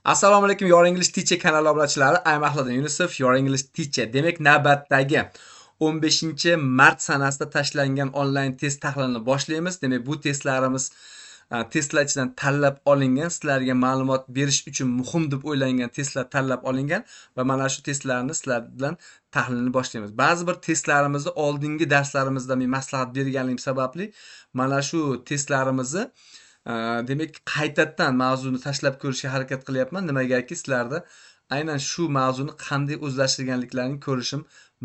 Assalomu alaykum, Your English Teacher kanali obunachilari. I am Ahladin Yunusov, Your English Teacher. Demak, navbatdagi 15-mart sanasida tashlangan onlayn test tahlilini boshlaymiz. Demak, bu testlarimiz testlar ichidan tanlab olingan, sizlarga ma'lumot berish uchun muhim deb o'ylangan testlar tanlab olingan va mana shu testlarni sizlar bilan tahlilni boshlaymiz. Ba'zi bir testlarimizni oldingi darslarimizda men maslahat berganligim sababli mana shu testlarimizni demak qaytadan mavzuni tashlab ko'rishga harakat qilyapman. Nimagaki sizlarda aynan shu mavzuni qanday o'zlashtirganliklarini ko'rishim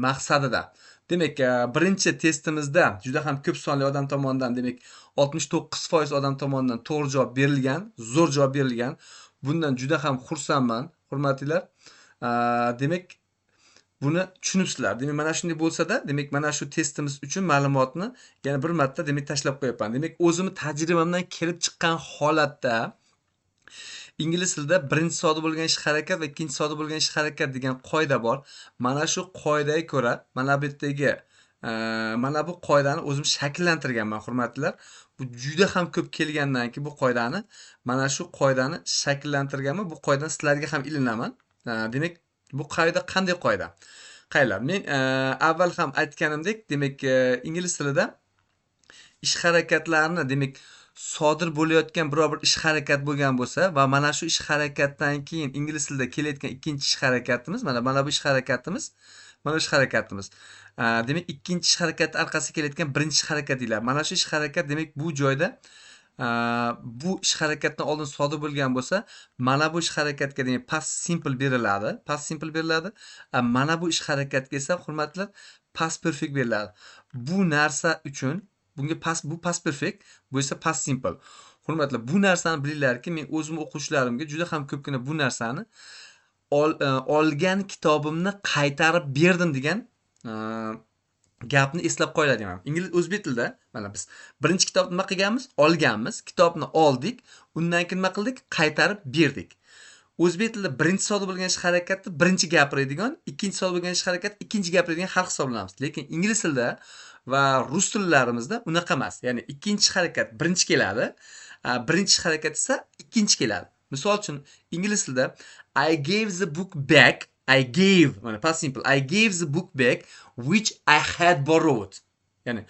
maqsadida. Demak, birinchi testimizda juda ham ko'p sonli odam tomonidan, demak 69% odam tomonidan to'g'ri javob berilgan, zo'r javob berilgan. Bundan juda ham xursandman, hurmatlilar. Demak, buni tushunibsizlar. Demak, mana shunday bo'lsa-da, demak, mana shu testimiz uchun ma'lumotni yana bir marta demak tashlab qo'yapman. Demak, o'zimni tajribamdan kelib chiqqan holatda ingliz tilida birinchi soat bo'lgan ish harakat va ikkinchi soat bo'lgan ish harakat degan qoida bor. Mana shu qoidaga ko'ra, mana bu yerdagi mana bu qoidani o'zim shakllantirganman, hurmatlilar. Bu juda ham ko'p kelgandan keyin bu qoidani, mana shu qoidani shakllantirganman. Bu qoidani sizlarga ham ilinaman. Demak, bu qoida qanday qoida? Qaylar? Men avval ham aytganimdek, demak, ingliz tilida ish harakatlarini, demak, sodir bo'layotgan biror bir ish harakat bo'lgan bo'lsa va mana shu ish harakatdan keyin ingliz tilida kelayotgan ikkinchi ish harakatimiz, mana bu ish harakatimiz, mana shu ish harakatimiz. Demak, ikkinchi ish harakati orqasiga kelayotgan birinchi ish harakat deyiladi. Mana shu ish harakat, demak, bu joyda bu ish harakatdan oldin sodir bo'lgan bo'lsa, mana bu ish harakatga demak past simple beriladi. Past simple beriladi. Mana bu ish harakatga esa, hurmatlar, past perfect beriladi. Bu narsa uchun bunga bu past perfect, bu esa past simple. Hurmatlar, bu narsani bilinglarki, men o'zim o'quvchilarimga juda ham ko'pgina bu narsani olgan kitobimni qaytarib berdim degan gapni eslab qo'yiladi deyman. Ingliz o'zbek tilida mana biz birinchi kitobni nima qilganmiz? Olganmiz, kitobni oldik, undan keyin nima qildik? Qaytarib berdik. O'zbek tilida birinchi soat bo'lgan ish harakatni birinchi gapiradigan, ikkinchi soat bo'lgan ish harakatni ikkinchi gapiradigan xalq hisoblanamiz. Lekin ingliz tilida va rus tillarimizda unaqa emas. Ya'ni ikkinchi harakat birinchi keladi, birinchi harakat esa ikkinchi keladi. Misol uchun ingliz tilida I gave the book back. I gave, mana past simple. I gave the book back which I had borrowed. Ya'ni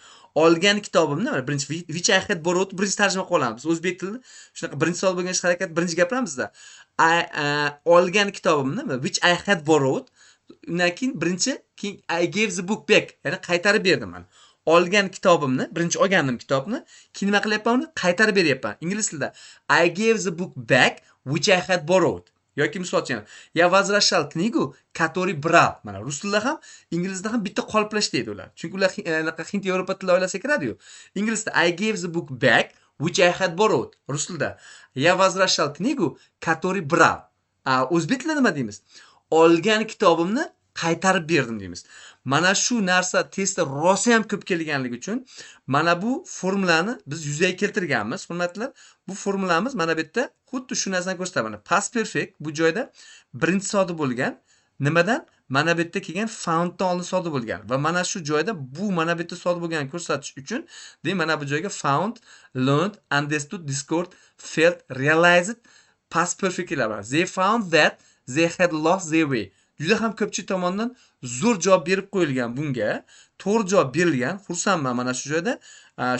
olgan kitobimni, mana birinchi which I had borrowed birinchi tarjima qilib olamiz. O'zbek tilida shunaqa birinchi soat bo'lgan ish harakat birinchi gapiramizda. Olgan kitobimni, which I had borrowed, undan keyin birinchi, keyin I gave the book back, ya'ni qaytarib berdim man. Olgan kitobimni, birinchi olgandim kitobni, keyin nima qilyapman uni? Qaytarib beryapman. Ingliz tilida I gave the book back which I had borrowed. Yoki misol uchun я возвращал книгу, который брал. Mana rus tilida ham, inglizda ham bitta qoliplashdaydi ular. Chunki ular Hind Yevropa tili oilasiga kiradi-yu. Inglizda I gave the book back which I had borrowed. Rus tilida я возвращал книгу, который брал. O'zbek tilida nima deymiz? Olgan kitobimni qaytarib berdim deymiz. Mana shu narsa testda rosa ham ko'p kelganligi uchun mana bu formulani biz yuzaga keltirganmiz, hurmatlar. Bu formulamiz mana bu yerda xuddi shu narsani ko'rsatadi. Mana past perfect bu joyda birinchi sodir bo'lgan. Nimadan? Mana bu yerda kelgan founddan oldin sodir bo'lgan va mana shu joyda bu mana bu yerda sodir bo'lganini ko'rsatish uchun demak mana bu joyga found, learned, understood, discovered, felt, realized past perfect keladi. They found that they had lost their way. Juda ham ko'pchilik tomonidan zo'r javob berib qo'yilgan bunga. To'g'ri javob berilgan. Xursandman mana shu joyda.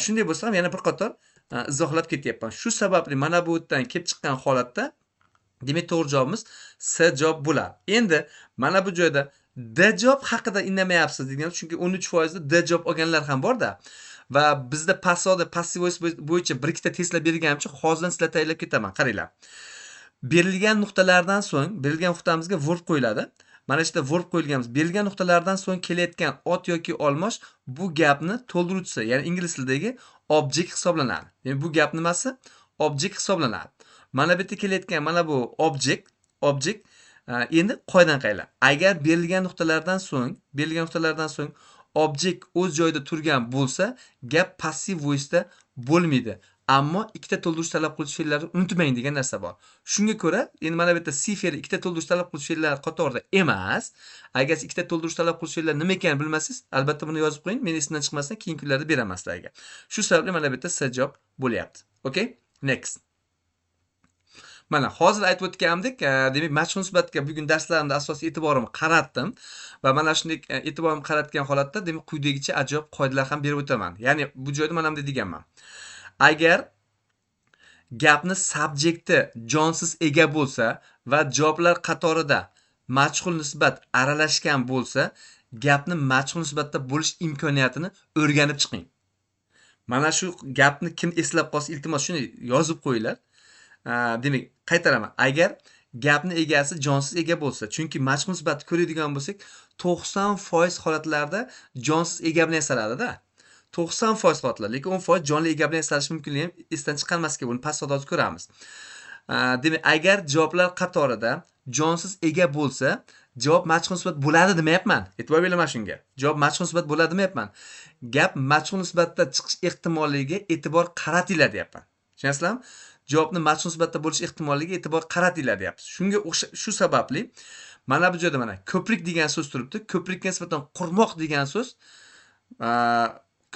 Shunday bo'lsa ham yana bir qator izohlab ketyapman. Shu sababli mana bu yerdan kelib chiqqan holatda demak to'g'ri javobimiz C javob bo'ladi. Endi mana bu joyda D javob haqida indamayapsiz degan, chunki 13% D javob olganlar ham bor-da. Va bizda passiv voice bo'yicha bir ikkita testlar berganim uchun hozirdan sizlarga tayyorlab ketaman. Qaranglar. Berilgan nuqtalardan so'ng, berilgan nuqtamizga verb qo'yiladi. Mana shu yerda verb qo'yilganmiz. Berilgan nuqtalardan so'ng kelayotgan ot yoki olmosh bu gapni to'ldiruvchisi, ya'ni ingliz tilidagi object hisoblanadi. Ya'ni bu gap nimasi? Object hisoblanadi. Mana bu yerda kelayotgan mana bu object endi qoidadan qaylar. Agar berilgan nuqtalardan so'ng object o'z joyida turgan bo'lsa, gap passiv voice'da bo'lmaydi. Ammo ikkita to'ldirish talab qiluvchi fe'llarni unutmang degan narsa bor. Shunga ko'ra, endi mana bu yerda C fe'li ikkita to'ldirish talab qiluvchi fe'llar qatorida emas. Agar siz ikkita to'ldirish talab qiluvchi fe'llar nima ekanini bilmasangiz, albatta buni yozib qo'ying. Men esimdan chiqmasdan keyingi kunlarda beraman sizlarga. Shu sababli mana bu yerda C javob bo'lyapti. Okay? Next. Mana hozir aytib o'tganimdek, demak mashhur nisbatga bugun darslarimda asosiy e'tiborimni qaratdim va mana shunday e'tiborimni qaratgan holatda demak quyidagicha ajoyib qoidalar ham berib o'taman. Ya'ni bu joyda mana bunday deganman. Agar gapni subjekti jonsiz ega bo'lsa va javoblar qatorida majhul nisbat aralashgan bo'lsa, gapni majhul nisbatda bo'lish imkoniyatini o'rganib chiqing. Mana shu gapni kim eslab qolsa, iltimos shuni yozib qo'yinglar. Demak, qaytaraman. Agar gapni egasi jonsiz ega bo'lsa, chunki majhul nisbatni ko'radigan bo'lsak, 90% holatlarda jonsiz ega bilan yasaladi-da. 90% holatlar, lekin 10% jonli ega bilan yasalishi mumkinligi ham esdan chiqarmasga, buni pastda hozir ko'ramiz. Demak, agar javoblar qatorida jonsiz ega bo'lsa, javob majhul nisbat bo'ladi demayapman. E'tibor bering shunga. Javob majhul nisbat bo'ladi demayapman. Gap majhul nisbatda chiqish ehtimolligiga e'tibor qaratinglar deyapman. Tushunasizlarmi? Javobni majhul nisbatda bo'lish ehtimolligiga e'tibor qaratinglar deyapsiz. Shunga shu sababli mana bu joyda mana ko'prik degan so'z turibdi. Ko'prikka nisbatan qurmoq degan so'z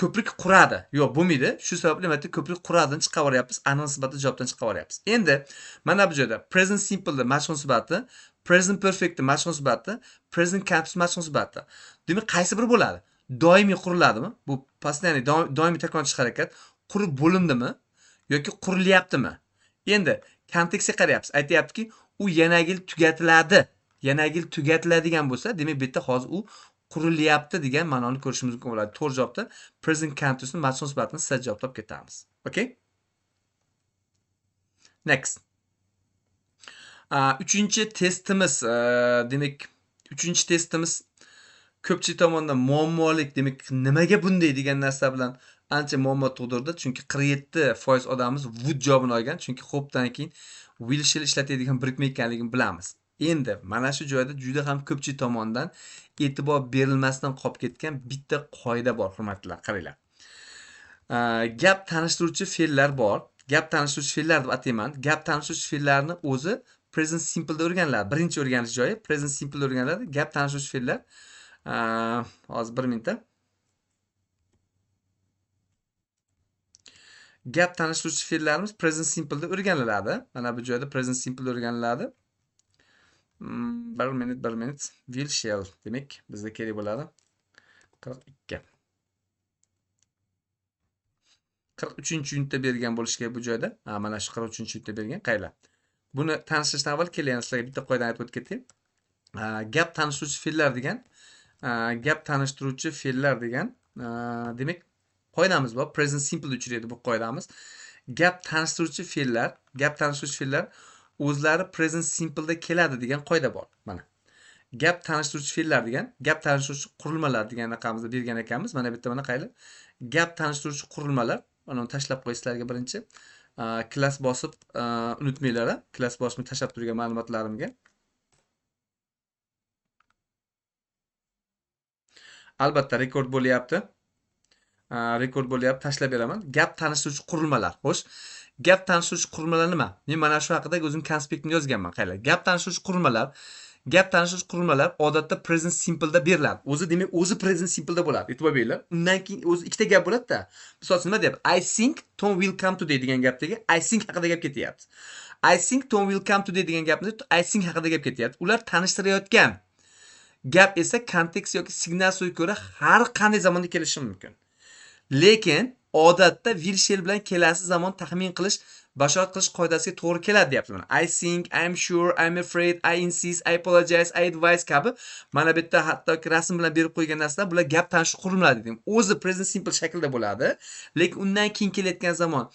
ko'prik quradi. Yo'q, bo'lmaydi. Shu sababli mana ko'prik quradidan chiqaryapmiz. Aniq nisbatli javobdan chiqaryapmiz. Endi mana bu joyda present simple majhul nisbati, present perfect majhul nisbati, present continuous majhul nisbati. Demak, qaysi biri bo'ladi? Doimiy quriladimi? Bu постоянный doimiy takrorlanuvchi harakat qurib bo'lindimi yoki qurilyaptimi? Endi kontekstga qarayapsiz. Aytayaptiki, u yanagil tugatiladi. Yanagil tugatiladigan bo'lsa, demak bu yerda hozir u qurilyapti degan ma'noni ko'rishimiz mumkin bo'ladi. To'g'ri javobda present continuous'ni majhul nisbatini sizlar javob topib ketamiz. Okay? Next. Uchinchi testimiz, demak, uchinchi testimiz ko'pchilik tomonidan muammolik, demak, nimaga bunday degan narsa bilan ancha muammo tug'dirdi. Chunki 47% odamimiz would javobini olgan. Chunki xo'pdan keyin will shall ishlatadigan birikma ekanligini bilamiz. Endi mana shu joyda juda ham ko'pchilik tomonidan e'tibor berilmasdan qolib ketgan bitta qoida bor, hurmatlilar, qaranglar. Gap tanishtiruvchi fe'llar bor. Gap tanishtiruvchi fe'llar deb atayman. Gap tanishtiruvchi fe'llarni o'zi present simple da o'rganiladi. Birinchi o'rganish joyi present simple da o'rganiladi. Gap tanishtiruvchi fe'llar hozir 1 minutda. Gap tanishtiruvchi fe'llarimiz present simple da o'rganiladi. Mana bu joyda present simple da o'rganiladi. 1 minut. Will shall demak bizga kerak bo'ladi. 42. 43-unitda bergan bo'lishi kerak bu joyda. Mana shu 43-unitda bergan. Qaylar. Buni tanishtirishdan avval keling, sizlarga bitta qoidani aytib o'tib ketayim. Gap tanishtiruvchi fe'llar degan, demak qoidamiz bor. Present simple uchraydi bu qoidamiz. Gap tanishtiruvchi fe'llar o'zlari present simple da keladi degan qoida bor. Mana. Gap tanishtiruvchi fe'llar degan, gap tanishtiruvchi qurilmalar degan raqamimizda bergan ekanmiz. Mana bu yerda mana qayli. Gap tanishtiruvchi qurilmalar, mana uni tashlab qo'yingizlarga birinchi. Klass bosib unutmanglar, klass bosishni tashlab turgan ma'lumotlarimga. Albatta rekord bo'lyapti. Tashlab beraman. Gap tanishtiruvchi qurilmalar. Xo'sh, gap tanishtiruvchi qurilmalar nima? Men mana shu haqida o'zim konspektni yozganman. Qaylar. Gap tanishtiruvchi qurilmalar odatda present simple da beriladi. Demak, o'zi present simple da bo'ladi. E'tibor beringlar. Undan keyin o'zi ikkita gap bo'ladi-da. Misol nima deyapti? I think Tom will come today degan gapdagi I think haqida gap ketyapti. I think Tom will come today degan gapni I think haqida gap ketyapti. Ular tanishtirayotgan gap esa kontekst yoki signasiga ko'ra har qanday zamonda kelishi mumkin. Lekin odatda will shall bilan kelasi zamon taxmin qilish, bashorat qilish qoidasiga to'g'ri keladi deyapti. I think, I'm sure, I'm afraid, I insist, I apologize, I advise kabi mana bu yerda hattoki rasm bilan berib qo'ygan narsalar bular gap tanishtiruvchi qurilmalar dedim. O'zi present simple shaklda bo'ladi, lekin undan keyin kelayotgan zamon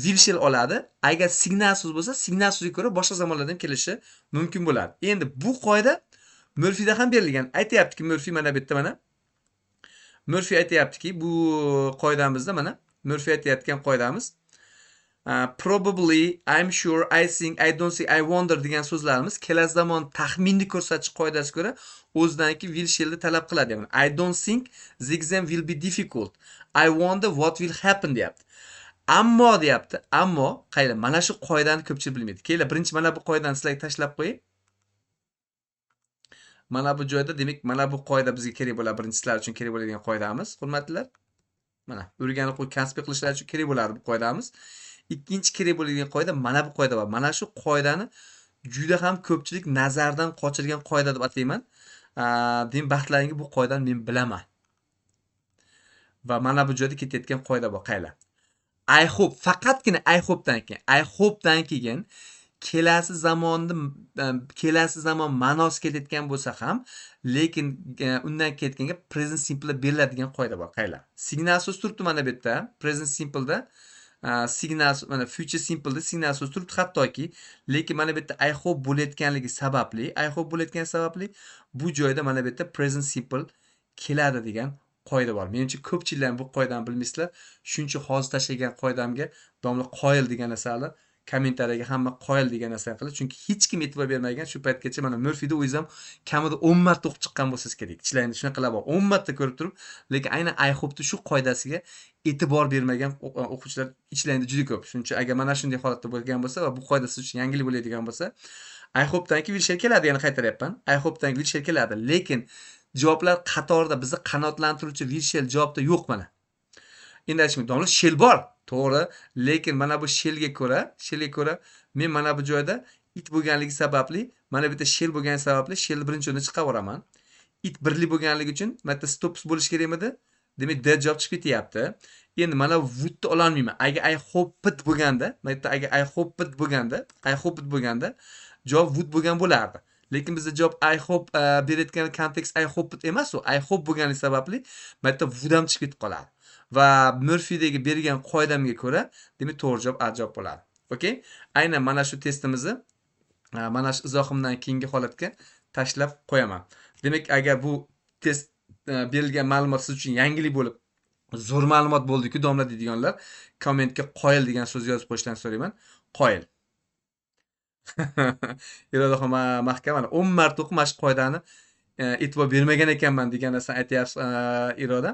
will shall oladi. Agar signal so'z bo'lsa, signal so'ziga ko'ra boshqa zamonlardan kelishi mumkin bo'ladi. Endi bu qoida Murphy'da ham berilgan. Aytayaptiki, Murphy mana bu yerda mana Murphy aytayaptiki, bu qoidamizda mana Murphy aytayotgan qoidamiz probably, I'm sure, I think, I don't think, I wonder degan so'zlarimiz kelasi zamon taxminni ko'rsatish qoidasiga ko'ra o'zidanki will shall'ni talab qiladi. Yani, I don't think the exam will be difficult. I wonder what will happen deyapti. Ammo deyapti. Ammo qaylar mana shu qoidani ko'pchilik bilmaydi. Keling, birinchi mana bu qoidani sizlarga tashlab qo'ying. Mana bu joyda demak mana bu qoida bizga kerak bo'ladi. Birinchi sizlar uchun kerak bo'ladigan qoidamiz, hurmatlilar. Mana o'rganib qo'y, konspekt qilishlar uchun kerak bo'ladi bu qoidamiz. Ikkinchi kerak bo'ladigan qoida mana bu qoida bor. Mana shu qoidani juda ham ko'pchilik nazardan qochirgan qoida deb atayman. Demak, baxtlaringki bu qoidani men bilaman. Va mana bu joyda ketayotgan qoida bor. Qaylar? I hope, faqatgina I hope'dan keyin. I hope'dan keyin kelasi zamon ma'nosi ketayotgan bo'lsa ham, lekin undan ketganga present simple beriladigan qoida bor. Qaylar? Signal so'z turibdi mana bu yerda. Present simple'da signal mana future simple'da signal so'z turibdi hattoki, lekin mana bu yerda I hope bo'layotganligi sababli, bu joyda mana bu yerda present simple keladi degan qoida bor. Menimcha ko'pchiliklar bu qoidani bilmaysizlar. Shuncha hozir tashlagan qoidamga domla qoyil degan narsalar kommentariyaga hamma qoyil degan narsani qiladi. Chunki hech kim e'tibor bermagan shu paytgacha mana Murphyda o'zingiz ham kamida 10 marta o'qib chiqqan bo'lsangiz kerak. Ichlaringda shunaqalar bor. 10 marta ko'rib turib, lekin aynan I hope'da shu qoidasiga e'tibor bermagan o'quvchilar ichlaringda juda ko'p. Shuning uchun agar mana shunday holatda bo'lgan bo'lsa va bu qoida siz uchun yangilik bo'ladigan bo'lsa, I hope'dan keyin will shall keladi, yana qaytaryapman. I hope'dan keyin will shall keladi. Lekin javoblar qatorida bizni qanoatlantiruvchi will shall javobda yo'q mana. Endi aytishim, domla shell bor, to'g'ri, lekin mana bu shellga ko'ra men mana bu joyda it bo'lganligi sababli, mana bu yerda shell bo'lgani sababli shellni birinchi o'ringa chiqaraman. It birli bo'lganligi uchun mana yerda stops bo'lish kerakmidi? Demak, dead javob chiqib ketyapti. Endi mana would ola olmayman. Agar I hope it bo'lganda, mana yerda agar I hope it bo'lganda, javob would bo'lgan bo'lardi. Lekin bizda javob I hope berayotgan kontekst I hope it emas u. I hope bo'lganligi sababli mana yerda would ham chiqib ketib qoladi. Va Murphy'dagi bergan qoidamga ko'ra, demak to'g'ri javob A javob bo'ladi. Okay? Aynan mana shu testimizni mana shu izohimdan keyingi holatga tashlab qo'yaman. Demak, agar bu test berilgan ma'lumot siz uchun yangilik bo'lib, zo'r ma'lumot bo'ldi-ku domla deydiganlar, kommentga qoyil degan so'z yozib qo'yishdan so'rayman. Qoyil. Irodaxon mahkam 10 marta o'qib mana shu qoidani e'tibor bermagan ekanman degan narsani aytyapsiz Iroda.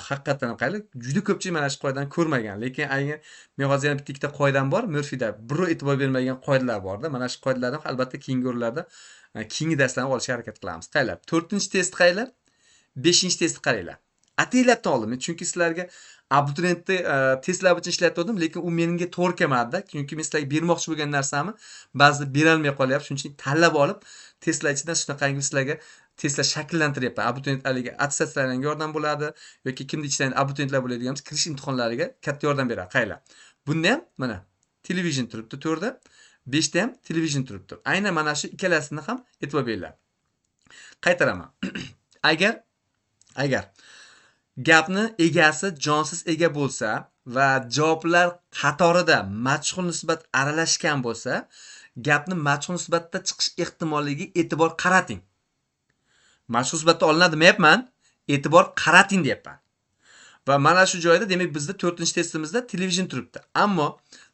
Haqiqatan ham qayli juda ko'pchilik mana shu qoidani ko'rmagan. Lekin agar men hozir yana bitta ikkita qoidam bor, Murphyda birov e'tibor bermagan qoidalar borda. Mana shu qoidalarni albatta keyingi o'rinlarda keyingi darslarni olishga harakat qilamiz. Qaylar? 4-test qaylar? 5-testni qaranglar. Ataylabdan oldim. Chunki sizlarga abituriyentni testlar uchun ishlatdim, lekin u menga to'g'ri kelmadi. Chunki men sizlarga bermoqchi bo'lgan narsamni ba'zida bera olmay qolyapti. Shuning uchun tanlab olib, testlar ichidan shunaqangi sizlarga testlar shakllantiryapman. Abituriyentlarga attestatsiyalarga yordam bo'ladi yoki kimni ichidan abituriyentlar bo'ladiganimiz kirish imtihonlariga katta yordam beradi. Qaylar? Bunda ham mana televizion turibdi 4da, 5da ham televizion turibdi. Aynan mana shu ikkalasini ham e'tibor beringlar. Qaytaraman. Agar gapni egasi jonsiz ega bo'lsa va javoblar qatorida majhul nisbat aralashgan bo'lsa, gapni majhul nisbatda chiqish ehtimolligiga e'tibor qarating. Majhul nisbatda olinadi deyapman, e'tibor qarating deyapman. Va mana shu joyda demak bizda 4-testimizda televizion turibdi. Ammo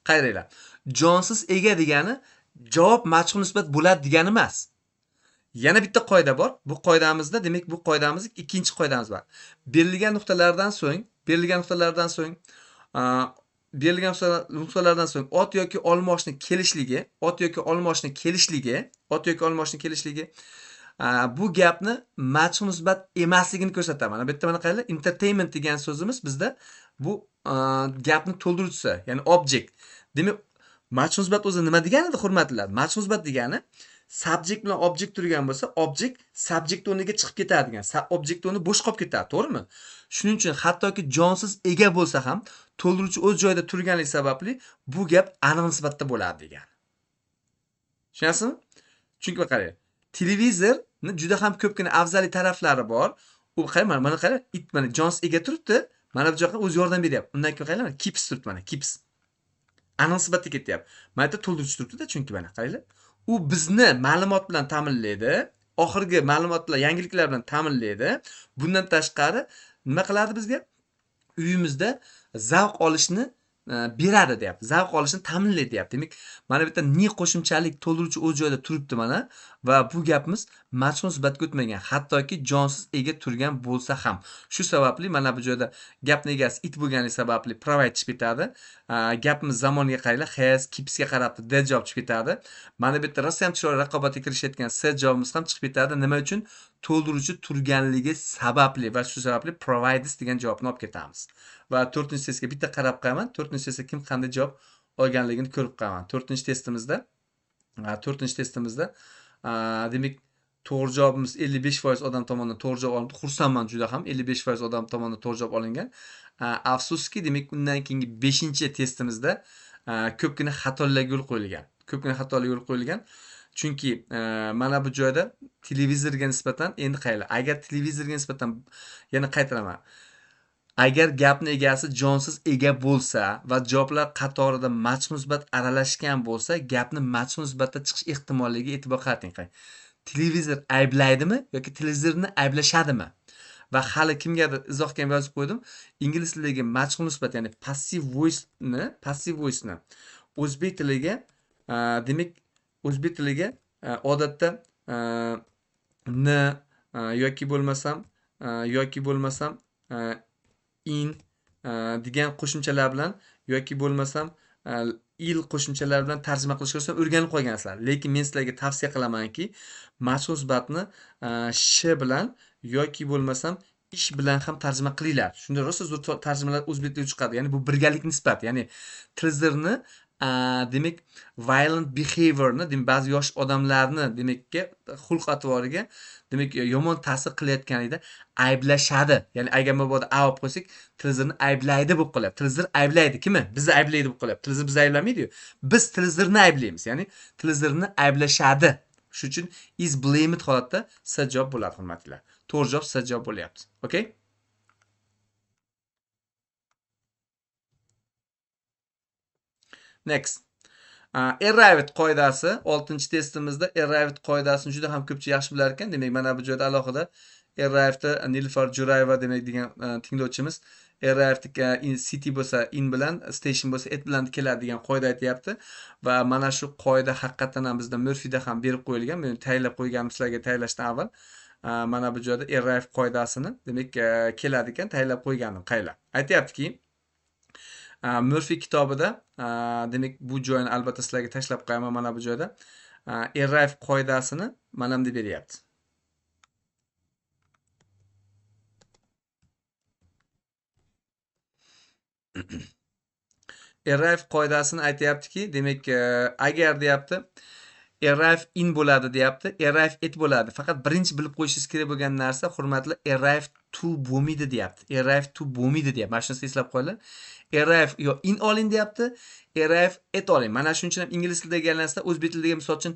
qaranglar, jonsiz ega degani javob majhul nisbat bo'ladi degani emas. Yana bitta qoida bor. Bu qoidamizda, demak bu qoidamizning ikkinchi qoidamiz bor. Berilgan nuqtalardan so'ng ot yoki olmoshni kelishligi bu gapni majhul nisbat emasligini ko'rsatadi. Mana bu yerda mana qaranglar, entertainment degan so'zimiz bizda bu gapni to'ldiruvchisi, ya'ni object. Demak, majhul nisbat o'zi nima deganidir, hurmatlilar? Majhul nisbat degani subject bilan object turgan bo'lsa, object subject o'rniga chiqib ketadi degan. Object o'rni bo'sh qolib ketadi, to'g'rimi? Shuning uchun hattoki jonsiz ega bo'lsa ham to'ldiruvchi o'z joyida turganligi sababli bu gap aniq nisbatda bo'ladi degan. Tushunasizmi? Chunki qarang, televizorni juda ham ko'pgina afzaliy taraflari bor. U qarang, mana qarang, it mana jonsiz ega turibdi. Mana bu joyga o'zi yordam beryapti. Undan keyin qaranglar, keeps turibdi mana, keeps. Aniq nisbatda ketyapti. Mana yerda to'ldiruvchi turibdi-da, chunki mana qaranglar. U bizni ma'lumot bilan ta'minlaydi, oxirgi ma'lumotlar, yangiliklar bilan ta'minlaydi. Bundan tashqari nima qiladi bizga? Uyimizda zavq olishni beradi deyapti. Zavq olishni ta'minlaydi deyapti. Demak, mana bu yerda ni qo'shimchalik to'ldiruvchi o'z joyida turibdi mana va bu gapimiz majhul nisbatga o'tmagan, hattoki jonsiz ega turgan bo'lsa ham. Shu sababli mana bu joyda gapning egasi it bo'lganligi sababli provide chiqib ketadi. Gapimiz zamoniga qaraylar, has, keepsga qarab dead javob chiqib ketadi. Mana bu yerda rosa ham chiroyli raqobatga kirishayotgan set javobimiz ham chiqib ketadi. Nima uchun? to'ldiruvchi turganligi sababli va shu sababli provides degan javobni olib ketamiz. Va 4-testga bitta qarab qo'yaman. 4-testda kim qanday javob olganligini ko'rib qo'yaman. 4-testimizda demak to'g'ri javobimiz 55% odam tomonidan to'g'ri javob olindi. Xursandman juda ham. 55% odam tomonidan to'g'ri javob olingan. Afsuski, demak undan keyingi 5-testimizda ko'pgina xatolarga yo'l qo'yilgan. Chunki mana bu joyda televizorga nisbatan endi qaylar. Agar televizorga nisbatan yana qaytaraman. Agar gapni egasi jonsiz ega bo'lsa va javoblar qatorida majmusbat aralashgan bo'lsa, gapni majmusbatda chiqish ehtimolligiga e'tibor qarating. Televizor ayblaydimi yoki televizorni ayblashadimi? Va hali kimgadir izohga yozib qo'ydim. Ingliz tiliga majmusbat, ya'ni passive voice ni o'zbek tiliga demak o'zbek tiliga odatda n yoki bo'lmasam in degan qo'shimchalar bilan yoki bo'lmasam il qo'shimchalari bilan tarjima qilishga o'rganib qolgansizlar. Lekin men sizlarga tavsiya qilamanki, majmusbatni sh bilan yoki bo'lmasam ish bilan ham tarjima qilinglar. Shunda rosa zo'r tarjimalar o'zbek tilida chiqadi. Ya'ni bu birgalik nisbat, ya'ni tilzirni demak violent behaviorni, demak ba'zi yosh odamlarni demakki xulq atvoriga demak yomon ta'sir qilayotganida ayblashadi. Ya'ni agar mabodo a olib qo'ysak, tilzirni ayblaydi bo'lib qolyapti. Tilzir ayblaydi kimni? Bizni ayblaydi bo'lib qolyapti. Tilzir bizni ayblamaydi-yu. Biz tilzirni ayblaymiz. Ya'ni tilzirni ayblashadi. Shuning uchun is blamed holatda s javob bo'ladi, hurmatlilar. To'g'ri javob s javob bo'lyapti. Okay? Next. Arrived qoidasi 6-testimizda arrived qoidasini juda ham ko'pchilik yaxshi bilar ekan. Demak, mana bu joyda alohida arrivedni Nilufar Jo'rayeva demak degan tinglovchimiz arrived in city bo'lsa in bilan, station bo'lsa it bilan keladi degan qoida aytayapti. Va mana shu qoida haqiqatan ham bizda Murphyda ham berib qo'yilgan. Men tayyorlab qo'yganim sizlarga tayyorlashdan avval. Mana bu joyda arrive qoidasini demak keladi ekan, tayyorlab qo'yganim qaylar. Aytayaptiki, Murphy kitobida demak bu joyini albatta sizlarga tashlab qo'yaman. Mana bu joyda arrive qoidasini mana bunday beryapti. Arrive qoidasini aytayaptiki, demak agar deyapti arrive in bo'ladi deyapti, arrive it bo'ladi. Faqat birinchi bilib qo'yishingiz kerak bo'lgan narsa, hurmatli, arrive to bo'lmaydi deyapti. Arrive to bo'lmaydi deyapti. Mana shuni eslab qo'yinglar. Arrive yo in oling deyapti, arrive it oling. Mana shuning uchun ham ingliz tilida deganlarsda o'zbek tilidagi misol uchun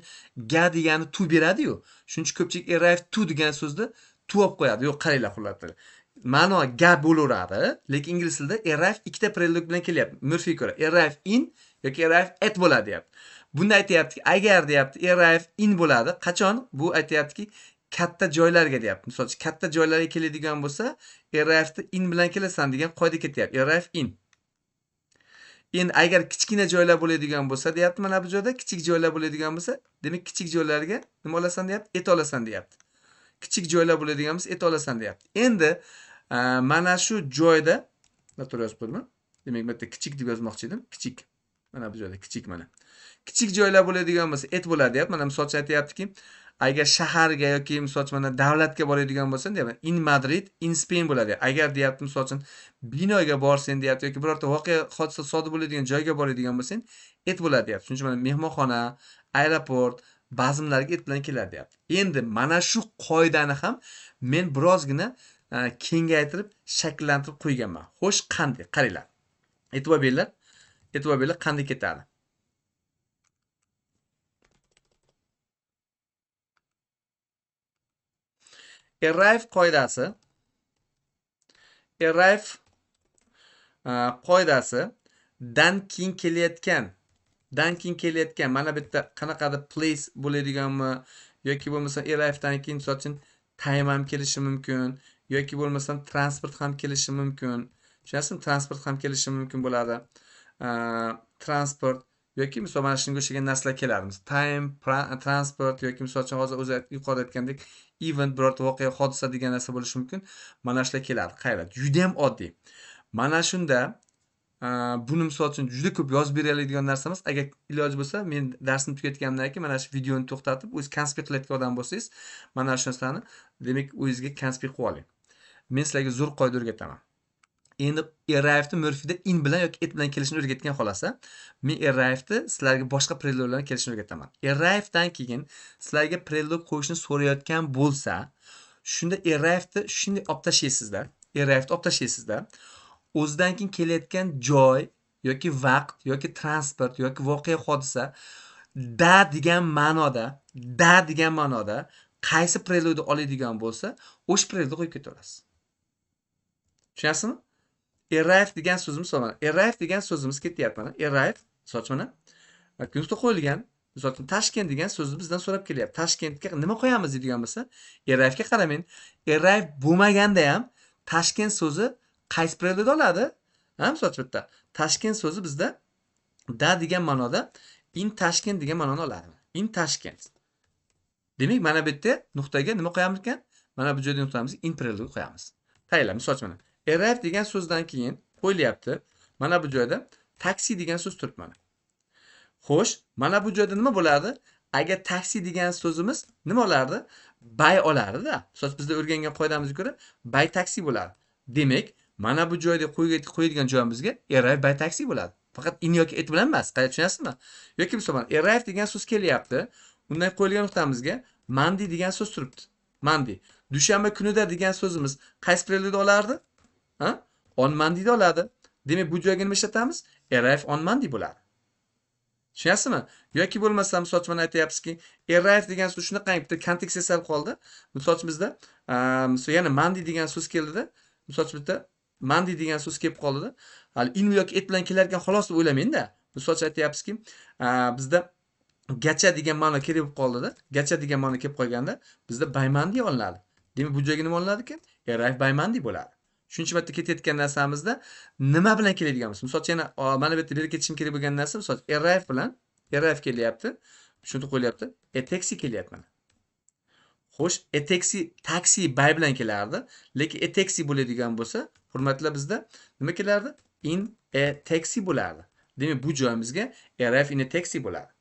ga degani to beradi-yu. Shuning uchun ko'pchilik arrive to degan so'zni to olib qo'yadi. Yo'q, qaranglar hurmatli. Ma'no ga bo'laveradi, lekin ingliz tilida arrive ikkita predlog bilan kelyapti. Murphyga ko'ra arrive in yoki arrive at bo'ladi deyapti. Bunda aytayaptiki, agar deyapti arrive in bo'ladi, qachon? Bu aytayaptiki, katta joylarga deyapti. Misol uchun katta joylarga keladigan bo'lsa, arrive'ni in bilan kelasan degan qoida ketyapti. Arrive in. Endi agar kichkina joylar bo'ladigan bo'lsa deyapti, mana bu joyda kichik joylar bo'ladigan bo'lsa, demak kichik joylarga nima olasan deyapti? Et olasan deyapti. Kichik joylar bo'ladigan bo'lsa, et olasan deyapti. Endi mana shu joyda noto'g'ri yozib qo'ydim. Demak, bu yerda kichik deb yozmoqchi edim. Kichik. Mana bu joyda kichik mana. Kichik joylar bo'ladigan bo'lsa, et bo'ladi deyapti. Mana misol uchun aytayaptiki, agar shaharga yoki misol uchun mana davlatga boradigan bo'lsan deyapti, in Madrid, in Spain bo'ladi. Agar deyapti misol uchun binoga borsang deyapti yoki birorta voqea hodisa sodir bo'ladigan joyga boradigan bo'lsang, et bo'ladi deyapti. Shuning uchun mana mehmonxona, aeroport, bazmlarga et bilan keladi deyapti. Endi mana shu qoidani ham men birozgina kengaytirib, shakllantirib qo'yganman. Xo'sh, qanday? Qaranglar. E'tibor beringlar. E'tibor beringlar, qanday ketadi? Arrive qoidasi dan keyin kelayotgan mana bu yerda qanaqadir place bo'ladiganmi yoki bo'lmasa arrive'dan keyin misol uchun time ham kelishi mumkin yoki bo'lmasam transport ham kelishi mumkin. Tushunasizmi? Transport ham kelishi mumkin bo'ladi. Transport yoki misol mana shunga o'xshagan narsalar keladi. Time, transport yoki misol uchun hozir o'zi yuqorida aytgandek event, birorta voqea, hodisa degan narsa bo'lishi mumkin. Mana shular keladi. Qayerda? Juda ham oddiy. Mana shunda buni misol uchun juda ko'p yozib bera oladigan narsamiz. Agar iloji bo'lsa, men darsimni tugatgandan keyin mana shu videoni to'xtatib, o'zingiz konspekt qilayotgan odam bo'lsangiz, mana shu narsani demak o'zingizga konspekt qilib oling. Men sizlarga zo'r qoida o'rgataman. Endi arrived'ni Murphy'da in bilan yoki it bilan kelishini o'rgatgan xolasa, men arrived'ni sizlarga boshqa preludelarni kelishini o'rgataman. Arrived'dan keyin sizlarga prelude qo'yishni so'rayotgan bo'lsa, shunda arrived'ni shunday olib tashlaysizlar. Arrived'ni olib tashlaysizlar. O'zidan keyin kelayotgan joy yoki vaqt yoki transport yoki voqea hodisa degan ma'noda qaysi prelude oladigan bo'lsa, o'sha prelude qo'yib ketaverasiz. Tushunasizmi? Arrive degan so'zimiz mana. Arrive degan so'zimiz ketyapti mana. Arrive, soch mana. Nuqta qo'yilgan. Misol uchun Tashkent degan so'zni bizdan so'rab kelyapti. Tashkentga nima qo'yamiz deydigan bo'lsa, arrive ga qaramang. Arrive bo'lmaganda ham Tashkent so'zi qaysi prelude oladi? Ha, misol uchun bitta. Tashkent so'zi bizda degan ma'noda in Tashkent degan ma'noni oladi. In Tashkent. Demak, mana bu yerda nuqtaga nima qo'yamiz ekan? Mana bu joyda nuqtamizga in prelude qo'yamiz. Tayyorlar, misol uchun mana. Arrive degan so'zdan keyin qo'yilyapti. Mana bu joyda taksi degan so'z turibdi mana. Xo'sh, mana bu joyda nima bo'lardi? Agar taksi degan so'zimiz nima olardi? By olardi-da. So'z bizda o'rgangan qoidamizga ko'ra by taksi bo'ladi. Demak, mana bu joyda qo'yadigan joyimizga arrive by taksi bo'ladi. Faqat in yoki it bilan emas. Qayta tushunasizmi? Yoki misol arrive degan so'z kelyapti. Undan qo'yilgan nuqtamizga Monday degan so'z turibdi. Monday. Dushanba kunida degan so'zimiz qaysi prelude olardi? Ha? On Monday'da oladi. Demak, bu joyga nima ishlatamiz? Arrive on Monday bo'ladi. Tushunasizmi? Yoki bo'lmasa, misol uchun aytayapsizki, arrive degan so'z shunaqa bitta kontekst sal qoldi. Misol uchun bizda yana Monday degan so'z keldida, misol uchun bitta Monday degan so'z kelib qoldida. Hali in yoki it bilan kelar ekan xolos deb o'ylamang-da. Misol uchun aytayapsizki, bizda gacha degan ma'no kerak bo'lib qoldida. Gacha degan ma'no kelib qolganda, bizda by Monday olinadi. Demak, bu joyga nima olinadi ekan? Arrive by Monday bo'ladi. Shuncha marta ketayotgan narsamizda nima bilan keladiganmiz? Misol uchun yana mana bu yerda berib ketishim kerak bo'lgan narsa, misol arrive bilan arrive kelyapti. Shuni qo'yilyapti. A taxi kelyapti mana. Xo'sh, a taxi by bilan kelardi, lekin a taxi bo'ladigan bo'lsa, hurmatlar bizda nima kelardi? In a taxi bo'lardi. Demak, bu joyimizga arrive in a taxi bo'ladi.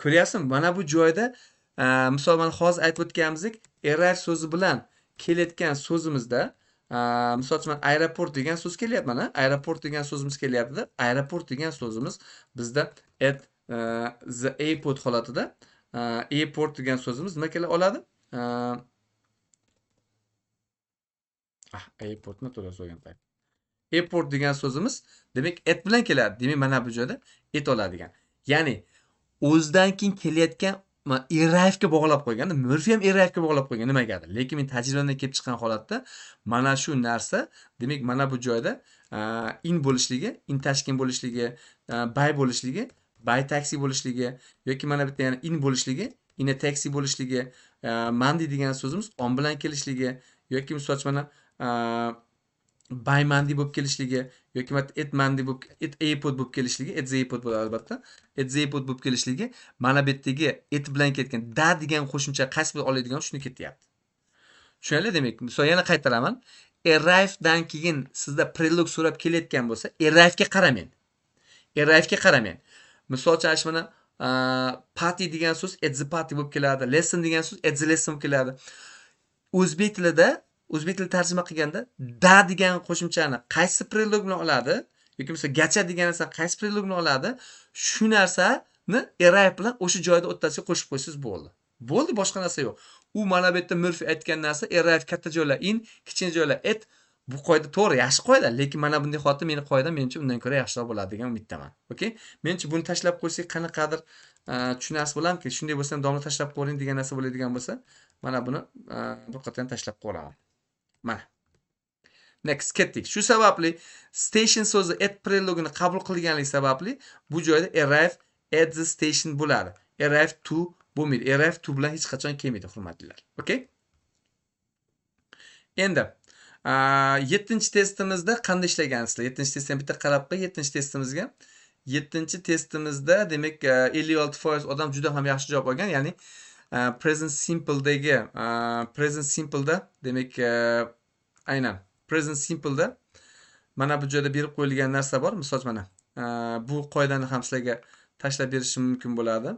Ko'ryapsizmi? Mana bu joyda misol mana hozir aytib o'tganimizdek, arrive so'zi bilan kelayotgan so'zimizda misol uchun aeroport degan so'z kelyapti mana. Aeroport degan so'zimiz kelyapti. Aeroport degan so'zimiz bizda at the airport holatida airport degan so'zimiz nima kela oladi? Airportni to'g'ri so'ygan payt. Airport degan so'zimiz demak at bilan keladi. Demak, mana bu joyda at oladigan. Ya'ni o'zidan keyin kelayotgan arrive ga bog'lab qo'ygan. Murphy ham arrive ga bog'lab qo'ygan nimagadir. Lekin men tajribadan kelib chiqqan holatda mana shu narsa, demak, mana bu joyda in bo'lishligi, in Tashkent bo'lishligi, by bo'lishligi, by taxi bo'lishligi yoki mana bitta yana in bo'lishligi, in a taxi bo'lishligi, Monday degan so'zimiz on bilan kelishligi yoki misol uchun mana by Monday bo'lib kelishligi yoki at Monday bo'lib at airport bo'lib kelishligi, at the airport bo'ladi albatta. At the airport bo'lib kelishligi mana bu yerdagi at bilan ketgan degan qo'shimcha qaysi bir oladigan shuni ketyapti. Tushunarli? Demak, misol yana qaytaraman. Arrive dan keyin sizda prelude so'rab kelayotgan bo'lsa, arrive ga qaramang. Arrive ga qaramang. Misol uchun mana party degan so'z at the party bo'lib keladi. Lesson degan so'z at the lesson bo'lib keladi. O'zbek tilida tarjima qilganda degan qo'shimchani qaysi prelude bilan oladi yoki bo'lmasa gacha degan narsani qaysi prelude bilan oladi, shu narsani arrive bilan o'sha joyda o'rtasiga qo'shib qo'ysangiz bo'ldi. Bo'ldi, boshqa narsa yo'q. U mana bu yerda Murphy aytgan narsa arrive katta joylar in, kichkina joylar at. Bu qoida to'g'ri, yaxshi qoida, lekin mana bunday holatda meni qoidam menimcha undan ko'ra yaxshiroq bo'ladi degan umiddaman. Okay? Menimcha buni tashlab qo'ysak qanaqadir tushunasiz bo'lamki, shunday bo'lsa ham domla tashlab qo'ying degan narsa bo'ladigan bo'lsa, mana buni bir qatdan tashlab qo'yaman. Mana. Next ketdik. Shu sababli station so'zi at prelude'ini qabul qilganligi sababli bu joyda arrive at the station bo'ladi. Arrive to bo'lmaydi. Arrive to bilan hech qachon kelmaydi, hurmatlilar. Okay? Endi 7-testimizda qanday ishlagansizlar? 7-testni bitta qarab qo'y, 7-testimizga. 7-testimizda demak 56% odam juda ham yaxshi javob olgan, ya'ni present simpledagi present simple'da demak aynan present simple'da Mana bu joyda berib qo'yilgan narsa bor. Misol mana bu qoidani ham sizlarga tashlab berishim mumkin bo'ladi.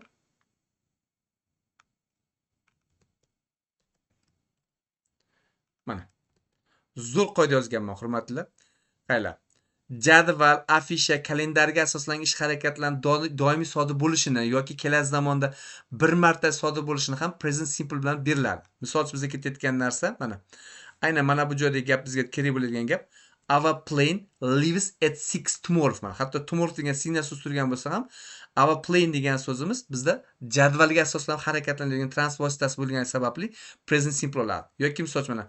Mana zo'r qoida yozganman, hurmatlilar. Qaylar. Jadval, afisha, kalendarga asoslangan ish harakatlarning doimiy sodir bo'lishini yoki kelasi zamonda bir marta sodir bo'lishini ham present simple bilan beriladi. Misol uchun bizga ketayotgan narsa mana. Aynan mana bu joydagi gap bizga kerak bo'ladigan gap. Our plane leaves at 6 tomorrow. Mana hatto tomorrow degan signal turgan bo'lsa ham our plane degan so'zimiz bizda jadvalga asoslanib harakatlanadigan transport vositasi bo'lgani sababli present simple bo'ladi. Yoki misol uchun mana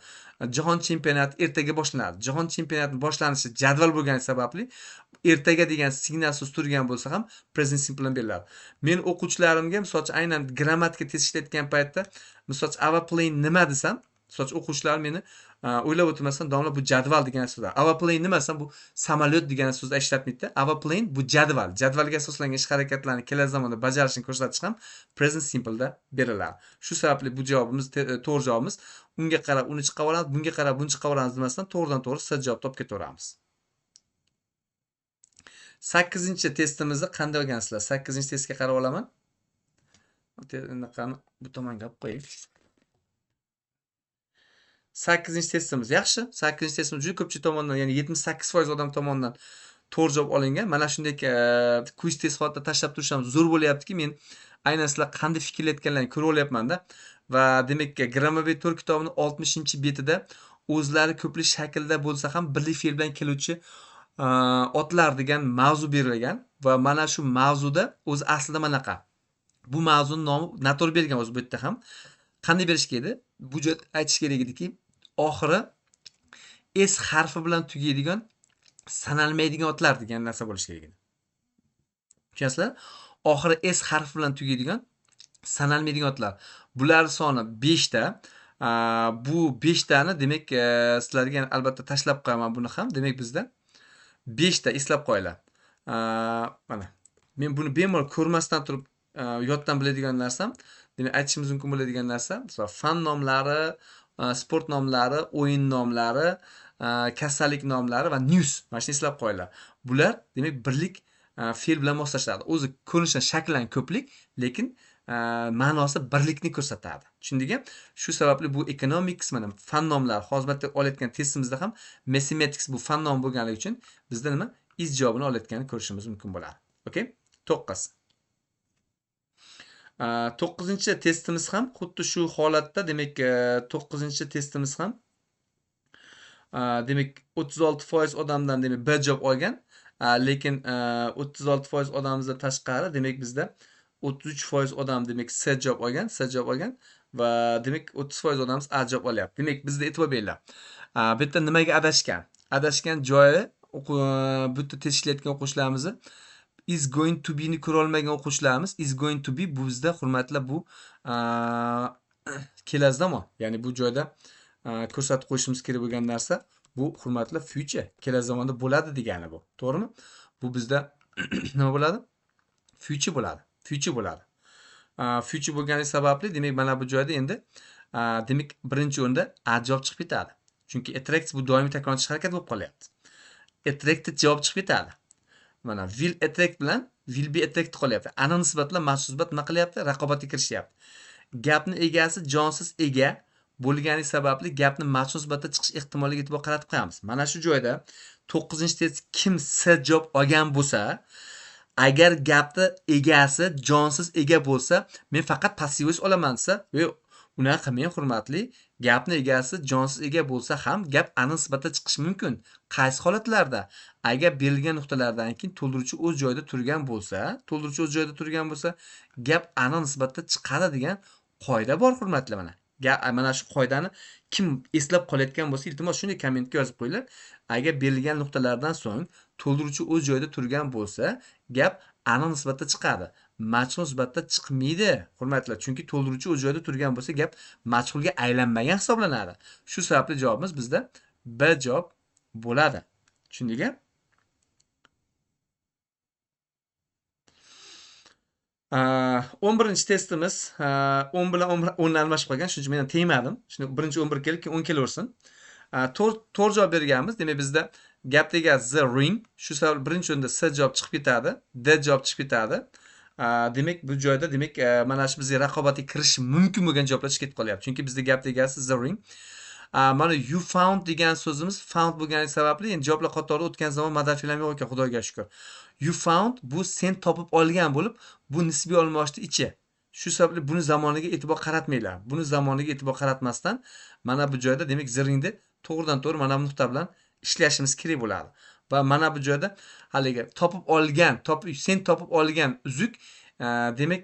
jahon chempionati ertaga boshlanadi. Jahon chempionati boshlanishi jadval bo'lgani sababli ertaga degan signal turgan bo'lsa ham present simple bilan beriladi. Men o'quvchilarimga misol uchun aynan grammatika test ishlayotgan paytda misol uchun our plane nima desam, misol uchun o'quvchilar meni o'ylab o'tirmasdan domla bu jadval degan so'zlar. Our plane nima desam bu samolyot degan so'zni ishlatmaydi. Our plane bu jadval. Jadvalga asoslangan ish harakatlarini kelasi zamonda bajarishini ko'rsatish ham present simple da beriladi. Shu sababli bu javobimiz to'g'ri javobimiz. Unga qarab uni chiqarib olamiz, bunga qarab buni chiqarib olamiz demasdan to'g'ridan-to'g'ri siz javob topib ketaveramiz. 8-testimizni qanday olgansizlar? 8-testga qarab olaman. Bu tomonga olib qo'ying. 8-testimiz yaxshi. 8-testimiz juda ko'pchilik tomonidan, ya'ni 78% odam tomonidan to'g'ri javob olingan. Mana shunday quiz test holatda tashlab turishim zo'r bo'lyaptiki, men aynan sizlar qanday fikrlayotganlarini ko'rib olyapman-da. Va demak, Grammar 4 kitobining 60-betida o'zlari ko'plik shaklda bo'lsa ham birlik fe'l bilan keluvchi otlar degan mavzu berilgan va mana shu mavzuda o'zi aslida manaqa. Bu mavzuning nomi noto'g'ri berilgan o'zi bu yerda ham. Qanday berish kerak edi? Bu joyda aytish kerak ediki, oxiri s harfi bilan tugaydigan sanalmaydigan otlar degan narsa bo'lishi kerak edi. Tushunasizlar? Oxiri s harfi bilan tugaydigan sanalmaydigan otlar. Bular soni 5 ta. Bu 5 tani demak sizlarga albatta tashlab qo'yaman buni ham. Demak bizda 5 ta eslab qo'yinglar. Mana men buni bemalol ko'rmasdan turib yoddan biladigan narsam, demak aytishimiz mumkin bo'ladigan narsa, masalan, fan nomlari, sport nomlari, o'yin nomlari, kasallik nomlari va news. Mana shuni eslab qo'yinglar. Bular demak birlik fe'l bilan moslashadi. O'zi ko'rinishdan shaklan ko'plik, lekin ma'nosi birlikni ko'rsatadi. Tushundingmi? Shu sababli bu economics mana fan nomlari hozirda olayotgan testimizda ham mathematics bu fan nom bo'lganligi uchun bizda nima? Is javobini olayotganini ko'rishimiz mumkin bo'ladi. Okay? 9. 9-testimiz ham xuddi shu holatda, demak 9-testimiz ham demak 36% odamdan demak B javob olgan, lekin 36% odamimizdan tashqari demak bizda 33% odam demak C javob olgan, va demak 30% odamimiz A javob olyapti. Demak bizda e'tibor beringlar. Bu yerda nimaga adashgan? Adashgan joyi bu yerda test ishlayotgan o'quvchilarimizni is going to be ni ko'ra olmagan o'quvchilarimiz is going to be bu bizda hurmatlar bu kelasi zamon. Ya'ni bu joyda ko'rsatib qo'yishimiz kerak bo'lgan narsa bu hurmatlar future, kelasi zamonda bo'ladi degani bu. To'g'rimi? Bu bizda nima bo'ladi? Future bo'ladi. Future bo'lgani sababli demak mana bu joyda endi demak birinchi o'rinda A javob chiqib ketadi. Chunki attract bu doimiy takrorlanish harakat bo'lib qolyapti. Attracted javob chiqib ketadi. Mana will attract bilan will be attract qolyapti. Ana nisbatlar maxsus nisbat nima qilyapti? Raqobatga kirishyapti. Gapni egasi jonsiz ega bo'lgani sababli gapni maxsus nisbatda chiqish ehtimoliga e'tibor qaratib qo'yamiz. Mana shu joyda 9-test kim S javob olgan bo'lsa, agar gapni egasi jonsiz ega bo'lsa, men faqat passiv olaman desa, unaqa men hurmatli, gapni egasi jonsiz ega bo'lsa ham gap ana nisbatda chiqishi mumkin. Qaysi holatlarda? Agar berilgan nuqtalardan keyin to'ldiruvchi o'z joyida turgan bo'lsa, gap ana nisbatda chiqadi degan qoida bor hurmatli mana. Mana shu qoidani kim eslab qolayotgan bo'lsa, iltimos shunday kommentga yozib qo'yinglar. Agar berilgan nuqtalardan so'ng to'ldiruvchi o'z joyida turgan bo'lsa, gap ana nisbatda chiqadi. Majhul nisbatda chiqmaydi, hurmatlar. Chunki to'ldiruvchi o'z joyida turgan bo'lsa, gap majhulga aylanmagan hisoblanadi. Shu sababli javobimiz bizda B javob bo'ladi. Tushundingmi? 11-testimiz 10 bilan 10 almashib qolgan, shuning uchun men tegmadim. Shuni birinchi 11 kelib, keyin 10 kelaversin. To'g'ri javob berganmiz. Demak bizda gapdagi the ring. Shu sabab birinchi o'rinda s javob chiqib ketadi, d javob chiqib ketadi. Demak, bu joyda demak mana shu bizga raqobatga kirish mumkin bo'lgan javoblar chiqib ketib qolyapti. Chunki bizda gapdagi the ring. Mana you found degan so'zimiz found bo'lgani sababli endi javoblar qatori o'tgan zaman madad fe'li ham yo'q ekan, Xudoga shukr. You found bu sen topib olgan bo'lib, bu nisbiy olmoshni ichi. Shu sababli buni zamoniga e'tibor qaratmanglar. Buni zamoniga e'tibor qaratmasdan mana bu joyda demak ziringni to'g'ridan-to'g'ri mana bu nuqta bilan ishlashimiz kerak bo'ladi. Va mana bu joyda haligi topib olgan, sen topib olgan uzuk demak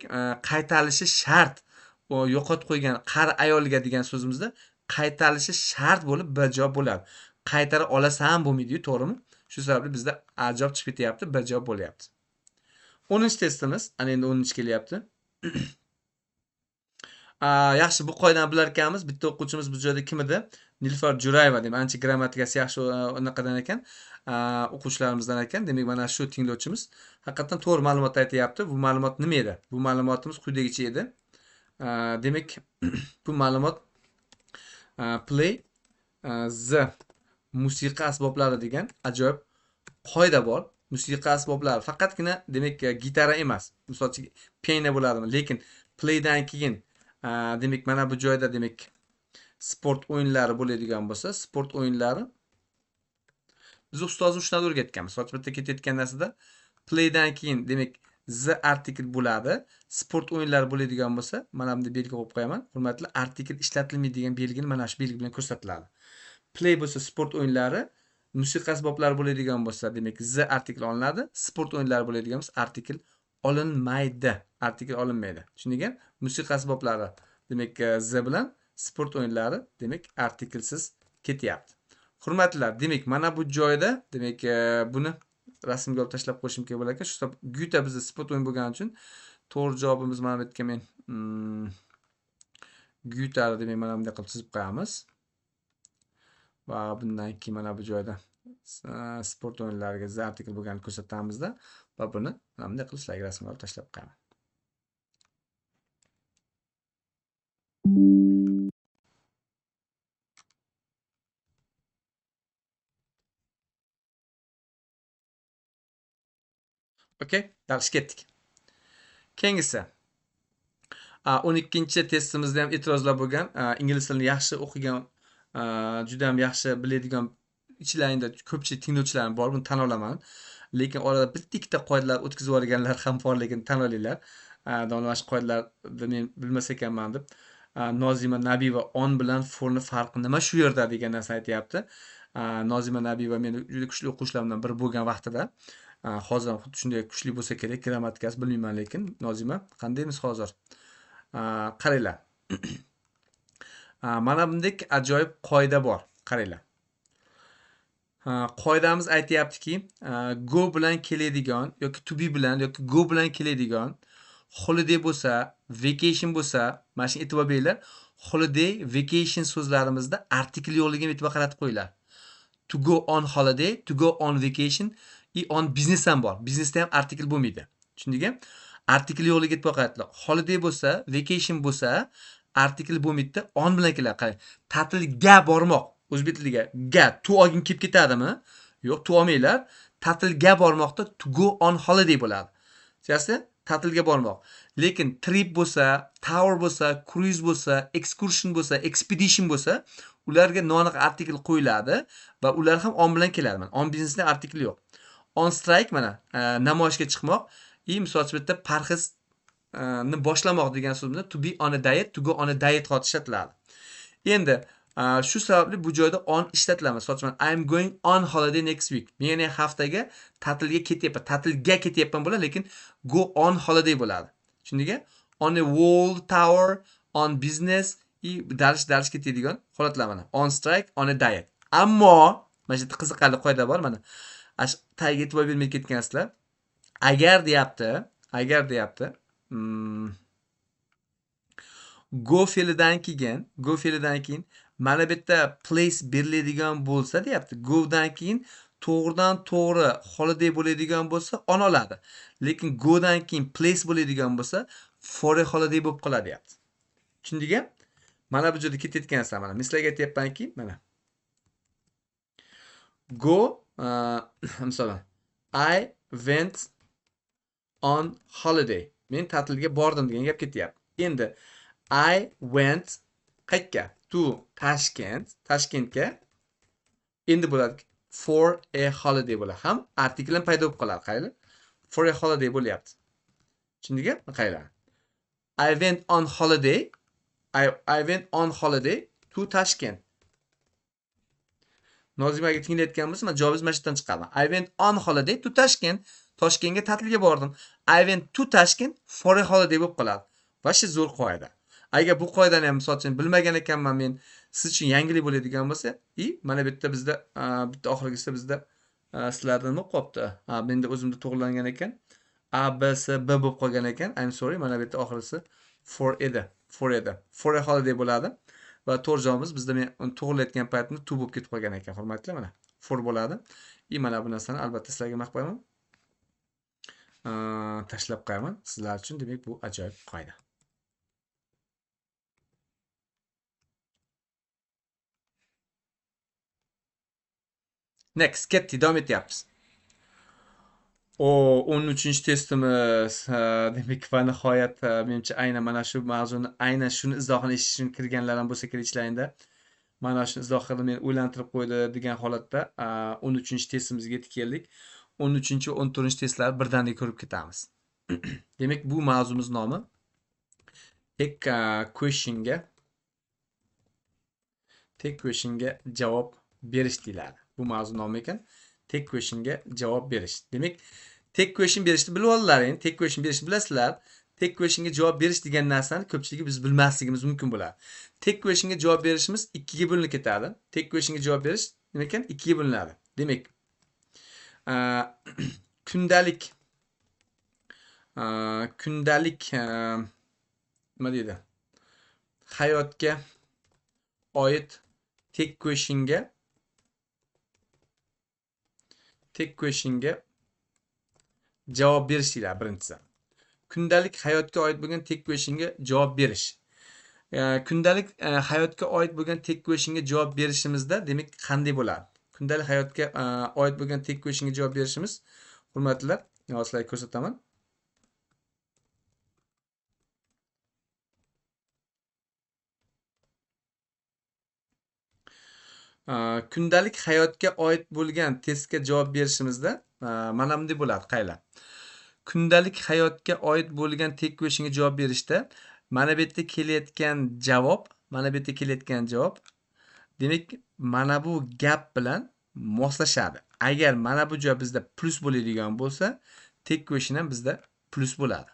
qaytarilishi shart. O yo'qotib qo'ygan qari ayolga degan so'zimizda qaytarilishi shart bo'lib bir javob bo'ladi. Qaytara olasan bo'lmaydi-yu, to'g'rimi? Shu sababli bizda a javob chiqib ketyapti, bir javob bo'lyapti. 10-testimiz, ana endi 10-chi kelyapti. Yaxshi, bu qoidani bilar ekanmiz. Bitta o'quvchimiz bu joyda kim edi? Nilufar Jo'rayeva deb, ancha grammatikasi yaxshi unaqadan ekan, o'quvchilarimizdan ekan. Demak, mana shu tinglovchimiz haqiqatan to'g'ri ma'lumot aytyapti. Bu ma'lumot nima edi? Bu ma'lumotimiz quyidagicha edi. Demak, bu ma'lumot play the musiqa asboblari degan ajoyib qoida bor. Musiqa asboblari faqatgina demak gitara emas. Misol uchun piano bo'ladimi, lekin playdan keyin demak mana bu joyda demak sport o'yinlari bo'ladigan bo'lsa, sport o'yinlari biz ustozim shunday o'rgatgan. Misol uchun bitta ketayotgan narsada playdan keyin demak the artikel bo'ladi. Sport o'yinlari bo'ladigan bo'lsa, mana bunda belgi qo'yib qo'yaman. Hurmatli, artikel ishlatilmaydigan belgini mana shu belgi bilan ko'rsatiladi. Play bo'lsa sport o'yinlari, musiqa asboblari bo'ladigan bo'lsa, demak the artikel olinadi. Sport o'yinlari bo'ladigan bo'lsa, artikel olinmaydi. Artikel olinmaydi. Tushundingmi? Musiqa asboblari demak the bilan, sport o'yinlari demak artikelsiz ketyapti. Hurmatlilar, demak mana bu joyda demak buni rasmga olib tashlab qo'yishim kerak bo'lar ekan. Shu sabab Guta bizda sport o'yin bo'lgani uchun to'g'ri javobimiz mana bu yerga men Guta demak mana bunday qilib chizib qo'yamiz. Va bundan keyin mana bu joyda sport o'yinlariga the artikel bo'lganini ko'rsatamizda va buni mana bunday qilib sizlarga rasmga olib tashlab qo'yaman. Okey, yaxshi ketdik. Keyingisi 12-testimizda ham e'tirozlar bo'lgan. Ingliz tilini yaxshi o'qigan, juda ham yaxshi biladigan ichlarida ko'pchilik tinglovchilarim bor, buni tan olaman. Lekin orada bitta ikkita qoidalar o'tkazib yuborganlar ham borligini tan olinglar. Domla shu qoidalarni men bilmas ekanman deb. Nozima Nabiyeva on bilan forni farqi nima shu yerda degan narsa aytyapti. Nozima Nabiyeva meni juda kuchli o'quvchilarimdan biri bo'lgan vaqtida. Hozir ham xuddi shunday kuchli bo'lsa kerak, grammatikasi bilmayman, lekin Nozima qandaymiz hozir? Qaranglar. Mana bunday ajoyib qoida bor. Qaranglar. Qoidamiz aytayaptiki, go bilan keladigan yoki to be bilan yoki go bilan keladigan holiday bo'lsa, vacation bo'lsa, mana shunga e'tibor beringlar. Holiday, vacation so'zlarimizda artikel yo'qligiga e'tibor qaratib qo'yinglar. To go on holiday, to go on vacation, on business ham bor. Businessda ham artikel bo'lmaydi. Tushundingmi? Artikel yo'qligiga e'tibor qaratinglar. Holiday bo'lsa, vacation bo'lsa, artikel bo'lmaydi, on bilan keladi. Qarang. Ta'tilga bormoq. O'zbek tiliga ga to olgin kelib ketadimi? Yo'q, to olmanglar. Ta'tilga bormoqda to go on holiday bo'ladi. Tushunasizmi? Ta'tilga bormoq. Lekin trip bo'lsa, tour bo'lsa, cruise bo'lsa, excursion bo'lsa, expedition bo'lsa, ularga noaniq artikel qo'yiladi va ular ham on bilan keladi. Mana on businessda artikel yo'q. On strike mana namoyishga chiqmoq, misol uchun bitta parhez ni boshlamoq degan so'z bilan to be on a diet, to go on a diet hot ishlatiladi. Endi shu sababli bu joyda on ishlatiladi. Misol uchun I am going on holiday next week. Men haftaga ta'tilga ketyapman. Ta'tilga ketyapman bo'ladi, lekin go on holiday bo'ladi. Tushundingmi? On a world tour, on business, dalish ketadigan holatlar mana. On strike, on a diet. Ammo mana shu qiziqarli qoida bor mana. Tagiga e'tibor bermay ketgansizlar. Agar deyapti, go fe'lidan keyin mana bu yerda place beriladigan bo'lsa deyapti. Go dan keyin to'g'ridan to'g'ri holiday bo'ladigan bo'lsa on oladi. Lekin go dan keyin place bo'ladigan bo'lsa for a holiday bo'lib qoladi deyapti. Tushundingmi? Mana bu yerda ketayotgan narsa mana. Men sizlarga aytayapmanki, mana go Masalan, I went on holiday. Men ta'tilga bordim degan gap ketyapti. Endi I went qayerga? To Tashkent. Tashkentga endi bo'ladi for a holiday bo'ladi. Ham artikel ham paydo bo'lib qoladi. Qayli? For a holiday bo'lyapti. Tushundingmi? Qayli? I went on holiday. I went on holiday to Tashkent. Nozimaga tinglayotgan bo'lsa, men javobimiz mana shu yerdan chiqadi. I went on holiday to Tashkent. Toshkentga ta'tilga bordim. I went to Tashkent for a holiday bo'lib qoladi. Va shu zo'r qoida. Agar bu qoidani ham misol uchun bilmagan ekanman men, siz uchun yangilik bo'ladigan bo'lsa, mana bu yerda bizda bitta oxirgisida bizda sizlarda nima qolibdi? Menda o'zimda to'g'rilangan ekan. A, B, C, B bo'lib qolgan ekan. I'm sorry, mana bu yerda oxirisi for edi. For a holiday bo'ladi. Va to'g'ri javobimiz bizda men uni to'g'rilayotgan paytimda to bo'lib ketib qolgan ekan, hurmatli. Mana for bo'ladi. Mana bu narsani albatta sizlarga nima qilib qo'yaman? Tashlab qo'yaman. Sizlar uchun demak bu ajoyib qoida. Next, ketdik, davom etyapmiz. 13-testimiz. Demak, va nihoyat menimcha aynan mana shu mavzuni, aynan shuni izohini eshitish uchun kirganlar ham bo'lsa kerak ishlayinda. Mana shu izohini meni o'ylantirib qo'ydi degan holatda 13-testimizga yetib keldik. 13 va 14-testlarni birdaniga ko'rib ketamiz. Demak, bu mavzumiz nomi tek questionga javob berish deyiladi. Bu mavzu nomi ekan. Tek questionga javob berish. Demak, tek question berishni bilib olinglar. Tek question berishni bilasizlar. Tek questionga javob berish degan narsani ko'pchiligi biz bilmasligimiz mumkin bo'ladi. Tek questionga javob berishimiz ikkiga bo'linib ketadi. Tek questionga javob berish nima ekan? Ikkiga bo'linadi. Demak, kundalik nima deydi? Hayotga oid tek questionga javob berish deyiladi birinchisi. Kundalik hayotga oid bo'lgan tek questionga javob berish. Kundalik hayotga oid bo'lgan tek questionga javob berishimizda demak qanday bo'ladi? Kundalik hayotga oid bo'lgan tek questionga javob berishimiz, hurmatlilar, sizlarga ko'rsataman. Kundalik hayotga oid bo'lgan testga javob berishimizda mana bunday bo'ladi. Qaylar? Kundalik hayotga oid bo'lgan tek questionga javob berishda mana bu yerda kelayotgan javob, demak, mana bu gap bilan moslashadi. Agar mana bu joy bizda plus bo'ladigan bo'lsa, tek question ham bizda plus bo'ladi.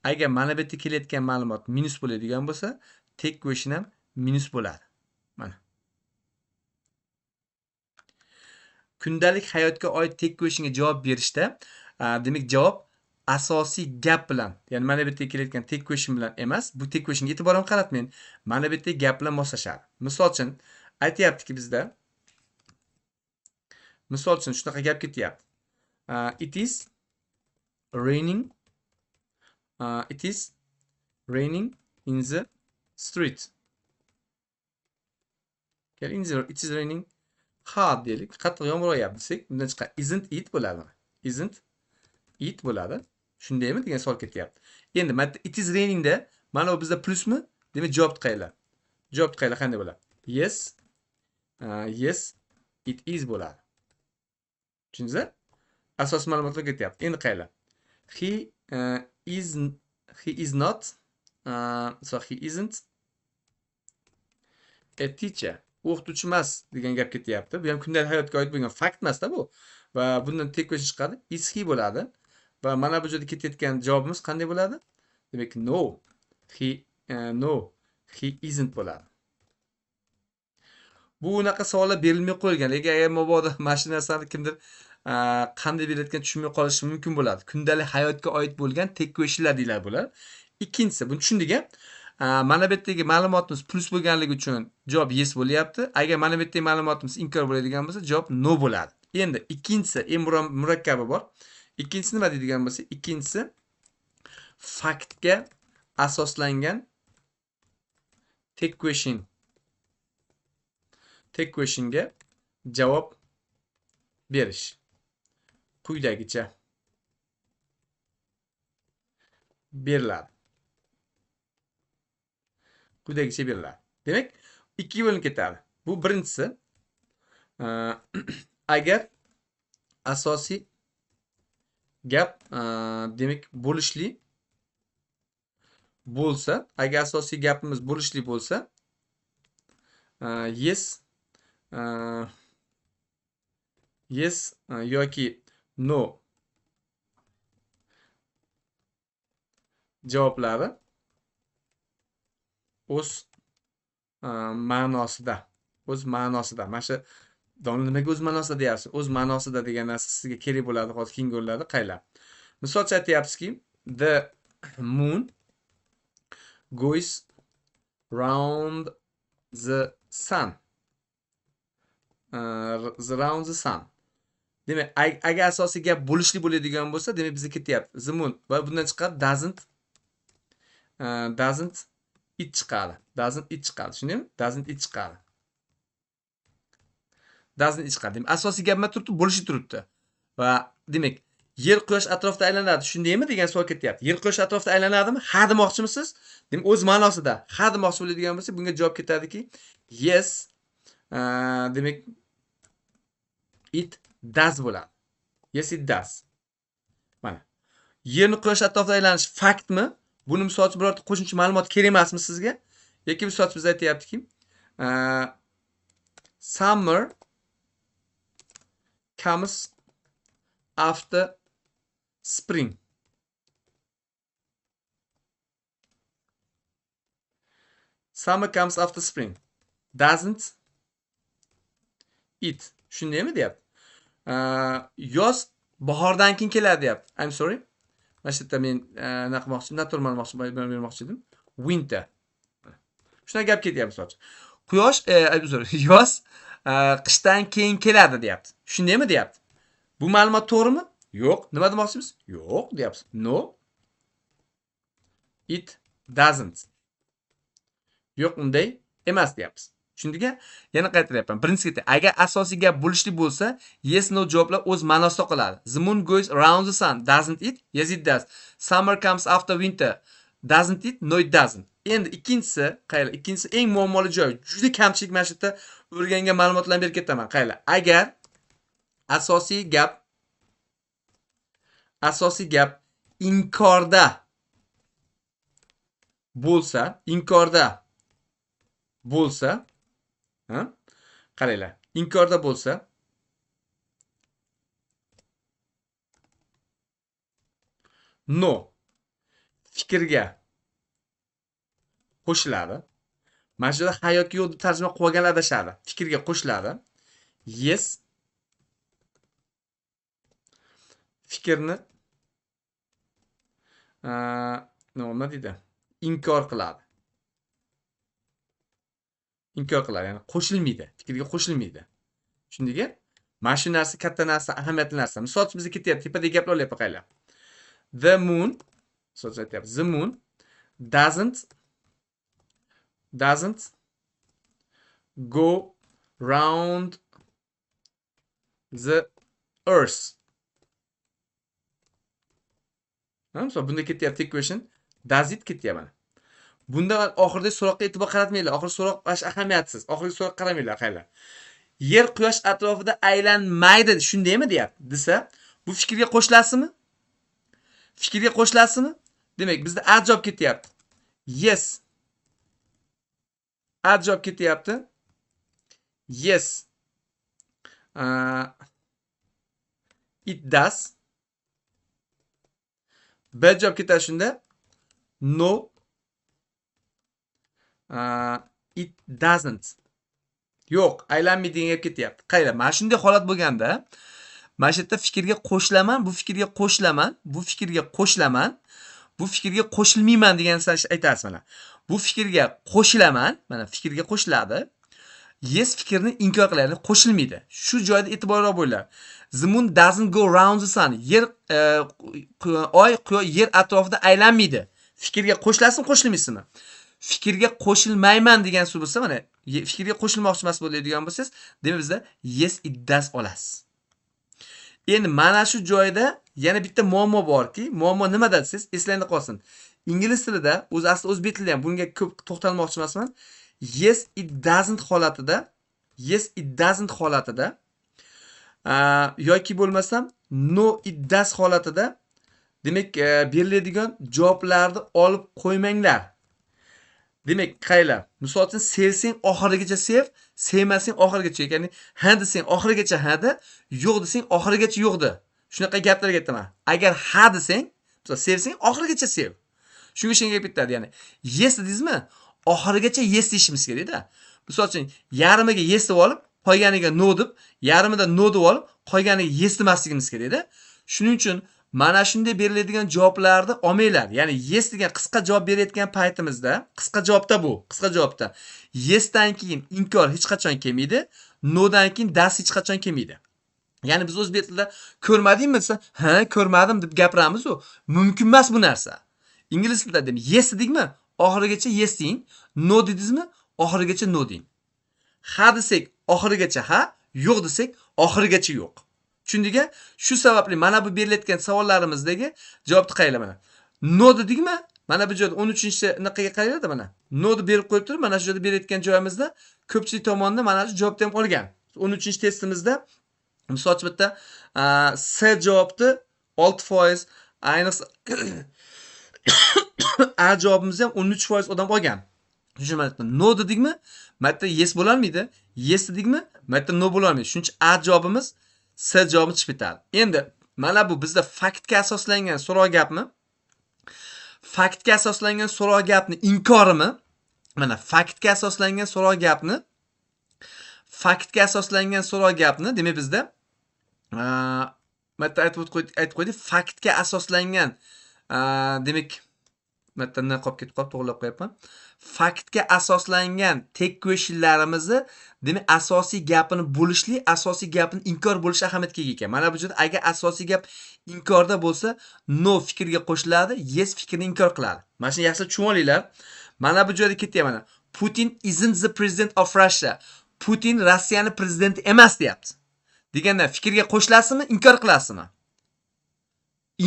Agar mana bu yerda kelayotgan ma'lumot minus bo'ladigan bo'lsa, tek question ham minus bo'ladi. Mana. Kundalik hayotga oid tek questionga javob berishda, demak javob asosiy gap bilan, ya'ni mana bu yerda kelayotgan tek question bilan emas, bu tek questionga e'tibor ham qaratmang. Mana bu yerda gap bilan moslashadi. Misol uchun aytayaptiki bizda, misol uchun shunaqa gap ketyapti. It is raining in the street. It is raining hard deylik. Qattiq yomg'ir yog'yapti desak, bundan chiqadi isn't it bo'ladi. Isn't it bo'ladi. Shundaymi degan savol ketyapti. Endi mana it is raining da mana bu bizda plusmi? Demak javob qaylar? Javob qaylar qanday bo'ladi? Yes. Yes it is bo'ladi. Tushundingizmi? Asosiy ma'lumotlar ketyapti. Endi qaylar? He is not so he isn't a teacher. U o'qituvchi emas degan gap ketyapti. Bu ham kundalik hayotga oid bo'lgan fakt emas-da bu. Va bundan tek question chiqadi. Is he bo'ladi. Va mana bu yerda ketayotgan javobimiz qanday bo'ladi? Demak, no. He isn't bo'ladi. Bu unaqa savollar berilmay qo'yilgan. Agar mabodo mana shu narsani kimdir qanday berayotgan tushunmay qolishi mumkin bo'ladi. Kundalik hayotga oid bo'lgan tek questionlar deyiladi bular. Ikkinchisi, buni tushundik-a? Mana bu yerdagi ma'lumotimiz plus bo'lganligi uchun javob yes bo'lyapti. Agar mana bu yerdagi ma'lumotimiz inkor bo'ladigan bo'lsa, javob no bo'ladi. Endi ikkinchisi, eng murakkabi bor. Ikkinchisi nima deydigan bo'lsa, ikkinchisi faktga asoslangan tek questionga javob berish quyidagicha beriladi. Quyidagicha beriladi. Demak, ikkiga bo'linib ketadi. Bu birinchisi. Agar asosiy gap demak bo'lishli bo'lsa, agar asosiy gapimiz bo'lishli bo'lsa, yes yes yoki no javoblari o'z ma'nosida. Mana shu nimaga o'z ma'nosida deyapsiz? O'z ma'nosida degan narsa sizga kerak bo'ladi, hozir keyin ko'riladi. Qaylar? Misolcha aytyapsizki, the moon goes round the sun. Round the sun. Demak, agar asosiy gap bo'lishli bo'ladigan bo'lsa, demak bizga ketyapti. The moon va bundan chiqadi doesn't it chiqadi. Doesn't it chiqadi. Tushundingmi? Doesn't it chiqadi. Doesn't it chiqadi. Demak, asosiy gap nima turibdi? Bo'lishi turibdi. Va demak, yer quyosh atrofida aylanadi. Shundaymi degan savol ketyapti. Yer quyosh atrofida aylanadimi? Ha demoqchimisiz? Demak, o'z ma'nosida ha demoqchi bo'ladigan bo'lsa, bunga javob ketadiki, yes. Demak, it does bo'ladi. Yes, it does. Mana. Yerni quyosh atrofida aylanish faktmi? Buni misol uchun birorta qo'shimcha ma'lumot kerak emasmi sizga? Yoki misol uchun biz aytayaptiki, summer comes after spring. Summer comes after spring. Doesn't it? Shundaymi deyapti. Yoz bahordan keyin keladi deyapti. I'm sorry. Mana shu yerda men bermoqchi edim. Winter. Shunday gap ketyapti misol uchun. Quyosh, yoz qishdan keyin keladi deyapti. Shundaymi deyapti. Bu ma'lumot to'g'rimi? Yo'q. Nima demoqchimiz? Yo'q deyapsiz. No. It doesn't. Yo'q, unday emas deyapmiz. Tushundingmi? Yana qaytaryapman. Birinchisi, agar asosiy gap bo'lishli bo'lsa, yes no javoblar o'z ma'nosida qoladi. The moon goes around the sun, doesn't it? Yes it does. Summer comes after winter, doesn't it? No it doesn't. Endi ikkinchisi, qaylar? Ikkinchisi eng muammoli joy. Juda kamchilik mana shu yerda o'rgangan ma'lumotlarni berib ketaman. Qaylar? Agar asosiy gap inkorda bo'lsa, qaranglar, inkorda bo'lsa, no fikrga qo'shiladi. Mana shu yerda ha yoki yo'q deb tarjima qilib olganlar adashadi. Fikrga qo'shiladi. Yes fikrni nima deydi? Inkor qiladi. Ya'ni qo'shilmaydi. Fikrga qo'shilmaydi. Shundagi mana shu narsa katta narsa, ahamiyatli narsa. Misol uchun bizga ketyapti, tepadagi gaplar olyapti qaylar. The moon, misol uchun aytyapti, the moon doesn't go round the earth. Misol bunda ketyapti equation, does it ketyapti. Bunda oxirdagi so'roqqa e'tibor qaratmanglar. Oxirgi so'roq bash ahamiyatsiz. Oxirgi so'roq qaramanglar qaylar. Yer quyosh atrofida aylanmaydi, shundaymi deyapti. Desa, bu fikrga qo'shilasizmi? Demak, bizda a javob ketyapti. Yes. A javob ketyapti. Yes. It does. B javob ketadi shunda. No. It doesn't. Yo'q, aylanmaydigan gap ketyapti. Qaylar? Mana shunday holat bo'lganda, mana shu yerda fikrga qo'shilaman, bu fikrga qo'shilmayman degan narsani aytasiz mana. Bu fikrga qo'shilaman, mana fikrga qo'shiladi. Yes fikrni inkor qiladi, qo'shilmaydi. Shu joyda e'tiborli bo'linglar. The moon doesn't go round the sun. Yer yer atrofida aylanmaydi. Fikrga qo'shilasizmi, qo'shilmaysizmi? Fikrga qo'shilmayman degan so'z bo'lsa, mana fikrga qo'shilmoqchi emas bo'ladigan bo'lsangiz, demak bizda yes it does olasiz. Endi mana shu joyda yana bitta muammo borki, muammo nimada desangiz, eslangda qolsin. Ingliz tilida, o'zi asli o'zbek tilida ham bunga ko'p to'xtalmoqchi emasman. Yes it doesn't holatida, yes it doesn't holatida yoki bo'lmasam no it does holatida demak beriladigan javoblarni olib qo'ymanglar. Demak, qaylar? Misol uchun sevsang oxirigacha sev, sevmasang oxirigacha. Ya'ni ha desang oxirigacha ha de, yo'q desang oxirigacha yo'q de. Shunaqa gaplarga aytaman. Agar ha desang, misol sevsang oxirigacha sev. Shunga shunga gap bitadi, ya'ni yes dedingizmi? Oxirigacha yes deyishimiz kerak-da. Misol uchun yarmiga yes deb olib, qolganiga no deb, yarmida no deb olib, qolganiga yes demasligimiz kerak-da. Shuning uchun mana shunday beriladigan javoblarni olmanglar. Ya'ni yes degan qisqa javob berayotgan paytimizda, qisqa javobda bu, qisqa javobda yes dan keyin inkor hech qachon kelmaydi, no dan keyin das hech qachon kelmaydi. Ya'ni biz o'zbek tilida ko'rmadingmi desa, ha, ko'rmadim deb gapiramiz u. Mumkin emas bu narsa. Ingliz tilida demak, yes dedingmi? Oxirigacha yes deng. No dedingizmi? Oxirigacha no deng. Ha desak oxirigacha ha, yo'q desak oxirigacha yo'q. Tushundingmi? Shu sababli mana bu berilayotgan savollarimizdagi javobni qaylar mana. No dedikmi? Mana bu joyda 13-naqaga qaraydi mana. No deb berib qo'yib turib, mana shu joyda berayotgan joyimizda ko'pchilik tomonidan mana shu javobni ham olgan. 13-testimizda misol uchun bitta C javobni 6%, ayniqsa A javobimizni ham 13% odam olgan. Tushunmadingmi? No dedikmi? Mana yes bo'la olmaydi. Yes dedikmi? Mana no bo'la olmaydi. Shuning uchun A javobimiz C javobi chiqib ketadi. Endi mana bu bizda faktga asoslangan so'roq gapmi? Faktga asoslangan so'roq gapni inkorimi? Mana faktga asoslangan so'roq gapni demak bizda mana aytib qo'ydik, faktga asoslangan demak matndan qolib ketib qolib to'g'rilab qo'yapman. Faktga asoslangan tek questionlarimizni demak asosiy gapini bo'lishli, asosiy gapini inkor bo'lish ahamiyatga ega ekan. Mana bu yerda agar asosiy gap inkorda bo'lsa, no fikrga qo'shiladi, yes fikrni inkor qiladi. Mana shuni yaxshi tushunib olinglar. Mana bu joyda ketyapti mana. Putin isn't the president of Russia. Putin Rossiyaning prezidenti emas deyapti. Deganda fikrga qo'shilasizmi, inkor qilasizmi?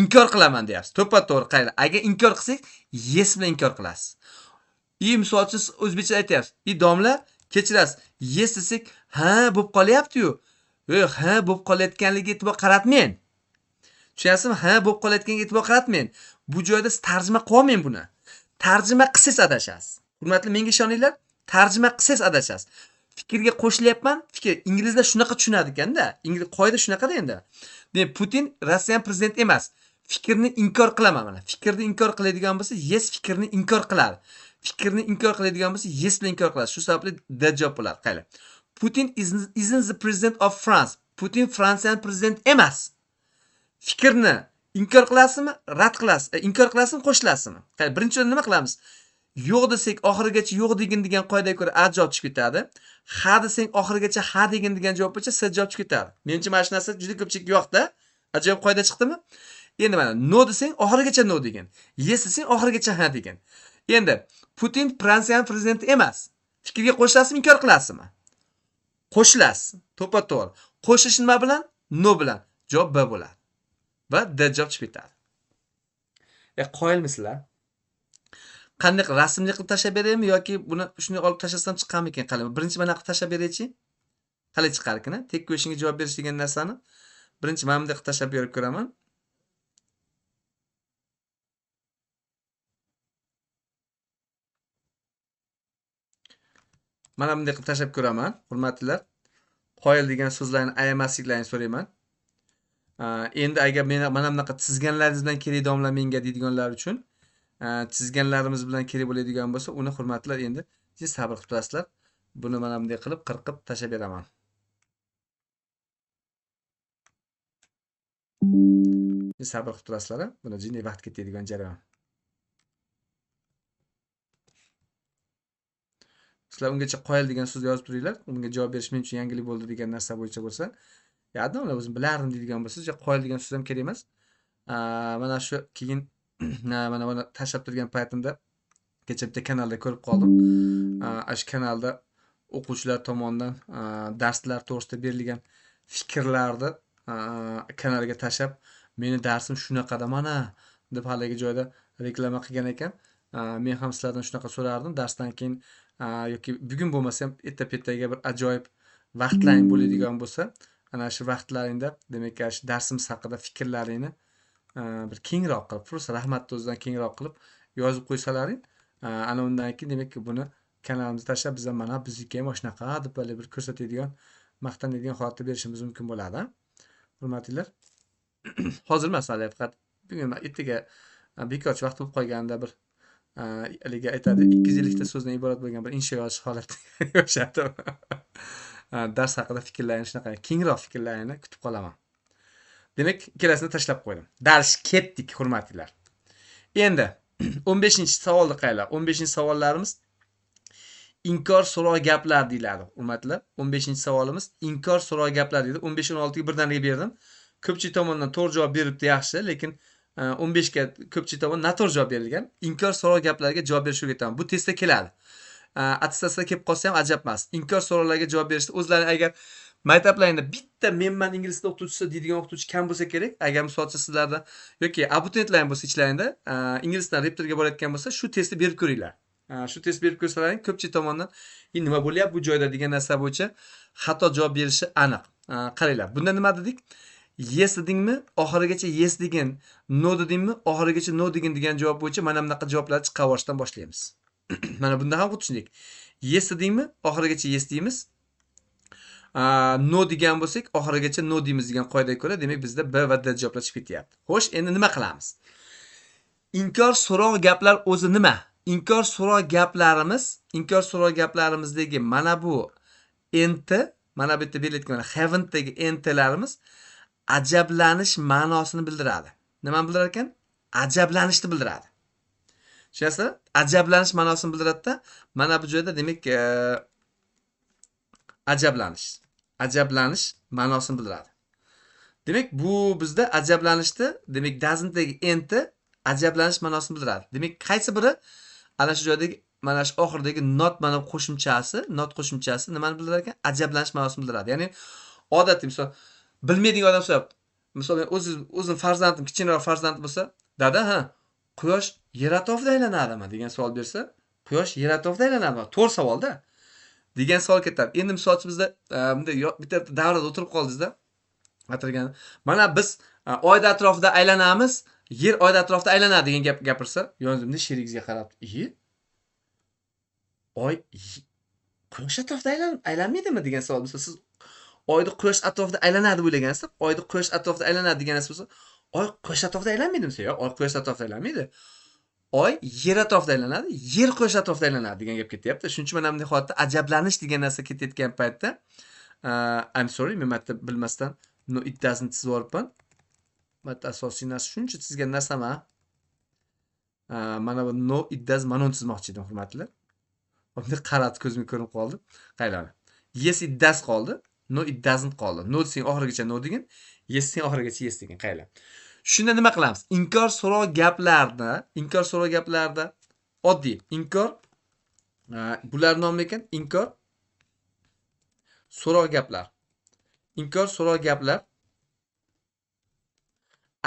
Inkor qilaman deyapsiz. To'ppa-to'g'ri qayda. Agar inkor qilsak, yes bilan inkor qilasiz. Misol uchun o'zbekcha aytyapsiz. Domla, kechirasiz. Yes desak, ha, bo'lib qolyapti-yu. Yo'q, ha, bo'lib qolayotganligiga e'tibor qaratmang. Tushunyapsizmi? Ha, bo'lib qolayotganiga e'tibor qaratmang. Bu joyda siz tarjima qilolmang buni. Tarjima qilsangiz adashasiz. Hurmatli, menga ishoninglar, tarjima qilsangiz adashasiz. Fikrga qo'shilyapman. Fikr inglizda shunaqa tushunadi ekanda. Ingliz qoida shunaqada endi. Demak, Putin Rossiya prezidenti emas. Fikrni inkor qilaman mana. Fikrni inkor qiladigan bo'lsa, yes fikrni inkor qiladi. Fikrni inkor qiladigan bo'lsa, yes bilan inkor qiladi. Shu sababli the javob bo'ladi. Qayli. Putin isn't the president of France. Putin Fransiyaning prezidenti emas. Fikrni inkor qilasizmi? Rad qilasiz. Inkor qilasizmi, qo'shilasizmi? Qayli, birinchidan nima qilamiz? Yo'q desak oxirigacha yo'q degan qoidaga ko'ra A javob chiqib ketadi. Ha desang oxirigacha ha degan javob bo'yicha C javob chiqib ketadi. Menimcha mana shu narsa juda ko'pchilikga yoqdi. Ajoyib qoida chiqdimi? Endi mana no desang oxirigacha no degan. Yes desang oxirigacha ha degan. Endi Putin Fransiyaning prezidenti emas. Fikrga qo'shilasizmi, inkor qilasizmi? Qo'shilasiz. To'ppa-to'g'ri. Qo'shish nima bilan? No bilan. Javob B bo'ladi. Va D javob chiqib ketadi. Qoyilmisizlar? Qanday rasmli qilib tashab beraymi yoki buni shunday olib tashlasam chiqqanmikan qalay? Birinchi mana qilib tashab beraychi. Qalay chiqar ekan? Tek questionga javob berish degan narsani birinchi mana bunday qilib tashab berib ko'raman. Mana bunday qilib tashab ko'raman, hurmatlilar. Qoyil degan so'zlarni ayamasliklarini so'rayman. Endi agar meni mana bunaqa chizganlaringiz bilan kerak domla menga deydiganlar uchun chizganlarimiz bilan kerak bo'ladigan bo'lsa, uni hurmatlar endi siz sabr qilib turasizlar. Buni mana bunday qilib qirqib tashab beraman. Siz sabr qilib turasizlar, buni jinniy vaqt ketadigan jarayon. Sizlar ungacha qoyil degan so'zni yozib turinglar. Unga javob berish men uchun yangilik bo'ldi degan narsa bo'yicha bo'lsa, yadimlar o'zim bilardim deydigan bo'lsangiz, qoyil degan so'z ham kerak emas. Mana shu keyin mana tashlab turgan paytimda kecha bitta kanalda ko'rib qoldim. Shu kanalda o'quvchilar tomonidan darslar to'g'risida berilgan fikrlarni kanaliga tashlab, meni darsim shunaqada mana deb haligi joyda reklama qilgan ekan. Men ham sizlardan shunaqa so'rardim. Darsdan keyin yoki bugun bo'lmasa ham erta-petayga bir ajoyib vaqtlaring bo'ladigan bo'lsa, ana shu vaqtlaringda demak shu darsimiz haqida fikrlaringni bir kengroq qilib, просто rahmat o'zidan kengroq qilib yozib qo'ysalaring, ana undan keyin demak buni kanalimizga tashlab biz ham mana bizniki ham shunaqa deb bir ko'rsatadigan, maqtanadigan holatda berishimiz mumkin bo'ladi. Hurmatlilar. Hozir emas, faqat bugun ertaga bekorchi vaqt bo'lib qolganda bir haligi aytadi 250 ta so'zdan iborat bo'lgan bir insho yozish holatiga o'xshatib dars haqida fikrlarini shunaqa kengroq fikrlarini kutib qolaman. Demak, ikkalasini tashlab qo'ydim. Dars ketdik, hurmatlilar. Endi 15-savolni qaylar. 15-savollarimiz inkor so'roq gaplar deyiladi, hurmatlilar. 15-savolimiz inkor so'roq gaplar deydi. 15-16 ga birdaniga berdim. Ko'pchilik tomonidan to'g'ri javob beribdi, yaxshi, lekin 15 ga ko'pchilik tomonidan noto'g'ri javob berilgan. Inkor so'roq gaplarga javob berishga o'rgataman. Bu testda keladi. Attestatsiyada kelib qolsa ham ajab emas. Inkor so'roqlarga javob berishda o'zlari agar maktablaringda bitta menman ingliz tili o'qituvchisi deydigan o'qituvchi kam bo'lsa kerak. Agar misolcha sizlarda yoki abituriyentlaring bo'lsa ichlaringda ingliz tili repetitorga borayotgan bo'lsa, shu testni berib ko'ringlar. Shu test berib ko'rsalaring, ko'pchilik tomonidan nima bo'lyapti bu joyda degan narsa bo'yicha xato javob berishi aniq. Qaranglar. Bunda nima dedik? Yes dedingmi? Oxirigacha yes degin. No dedingmi? Oxirigacha no degin degan javob bo'yicha mana bunaqa javoblarni chiqarishdan boshlaymiz. Mana bunda ham xuddi shunday. Yes dedingmi? Oxirigacha yes deymiz. No degan bo'lsak, oxirigacha no deymiz degan qoidaga ko'ra, demak bizda B va D javoblar chiqib ketyapti. Xo'sh, endi nima qilamiz? Inkor so'roq gaplar o'zi nima? Inkor so'roq gaplarimizdagi mana bu enti, mana bu yerda berilgan haven'tdagi entlarimiz ajablanish ma'nosini bildiradi. Nima bildirar ekan? Ajablanishni bildiradi. Tushunasizlar? Ajablanish ma'nosini bildiradi-da, mana bu joyda demak ajablanish ma'nosini bildiradi. Demak, bu bizda ajablanishni, demak doesn'tdagi enti ajablanish ma'nosini bildiradi. Demak, qaysi biri ana shu joydagi mana shu oxiridagi not mana qo'shimchasi nimani bildirar ekan? Ajablanish ma'nosini bildiradi. Ya'ni odatiy misol bilmaydigan odam so'rab, misol men o'zim farzandim, kichikroq farzandim bo'lsa, dada, quyosh yer atrofida aylanadimi degan savol bersa, quyosh yer atrofida aylanadimi? To'g'ri savol-da. Degan savol ketadi. Endi misolchi bizda bunday bitta davrada o'tirib qoldingizda, atirgan. Mana biz oyda atrofida aylanamiz, yer oyda atrofida aylanadi degan gap gapirsa, yonimda sherigizga qarab, oy quyosh atrofida aylanmaydimi degan savol bo'lsa, siz oyda quyosh atrofida aylanadi deb o'ylagansiz, oyda quyosh atrofida aylanadi degan narsa bo'lsa, oy quyosh atrofida aylanmaydimi desa, yo'q, oy quyosh atrofida aylanmaydi. Oy yer atrofida aylanadi, yer quyosh atrofida aylanadi degan gap ketyapti. Shuning uchun mana bunday holatda ajablanish degan narsa ketayotgan paytda I'm sorry, men marta bilmasdan no it doesn't sizib yuboribman. Marta asosiy narsa shuncha chizgan narsam mana bu no it does mana uni chizmoqchi edim, hurmatlilar. Bunday qarab ko'zimga ko'rinib qoldi. Qaylani. Yes it does qoldi, no it doesn't qoldi. No desang oxirigacha no degin, yes desang oxirigacha yes degin. Qayla. Shunda nima qilamiz? Inkor so'roq gaplarda oddiy inkor bular nomi ekan, inkor so'roq gaplar. Inkor so'roq gaplar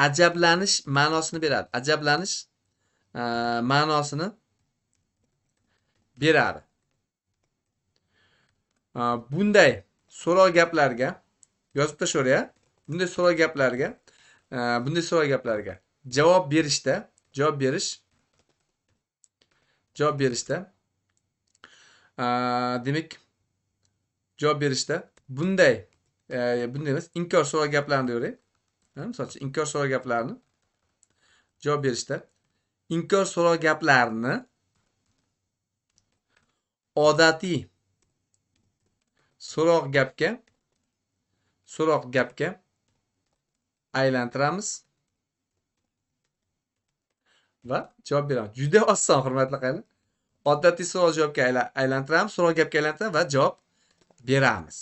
ajablanish ma'nosini beradi. Ajablanish ma'nosini beradi. Bunday so'roq gaplarga yozib tashlaver. Bunday so'roq gaplarga javob berishda demak javob berishda bunday emas, inkor so'roq gaplarni deyveraylik. Misol uchun inkor so'roq gaplarni javob berishda inkor so'roq gaplarni odatiy so'roq gapga aylantiramiz va javob beramiz. Juda oson, hurmatli qaylar. Odatiy so'roq javobga aylantiramiz, so'roq gapga aylantiramiz va javob beramiz.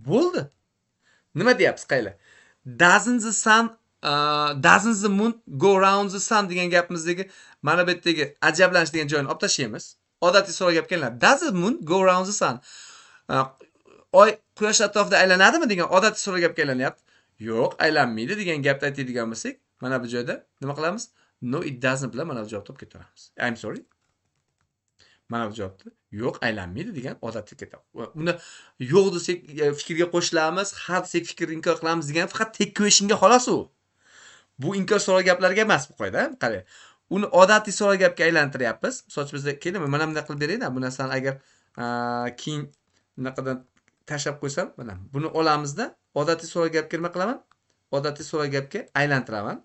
Bo'ldi. Nima deyapsiz qaylar? Doesn't the moon go round the sun degan gapimizdagi mana bu yerdagi ajablanish degan joyini olib tashlaymiz. Odatiy so'roq gapga aylanadi. Does the moon go round the sun? Oy quyosh atrofida aylanadimi degan odatiy so'roq gapga aylanyapti. Yo'q, aylanmaydi degan gapni aytadigan bo'lsak, mana bu joyda nima qilamiz? No it doesn't bilan mana bu javobni olib ketaveramiz. I'm sorry. Mana bu javobni yo'q, aylanmaydi degan odatga ketadi. Uni yo'q desak fikrga qo'shilamiz, ha desak fikrni inkor qilamiz degan faqat tek questionga xolos u. Bu inkor savol gaplarga emas bu qoida. Qarang. Uni odatiy savol gapga aylantiryapmiz. Misol uchun bizda keling, mana bunday qilib beraylik-da. Bu narsani agar keyin bunaqadan tashlab qo'ysam, mana buni olamizda. Odatiy savol gapga nima qilaman? Odatiy savol gapga aylantiraman.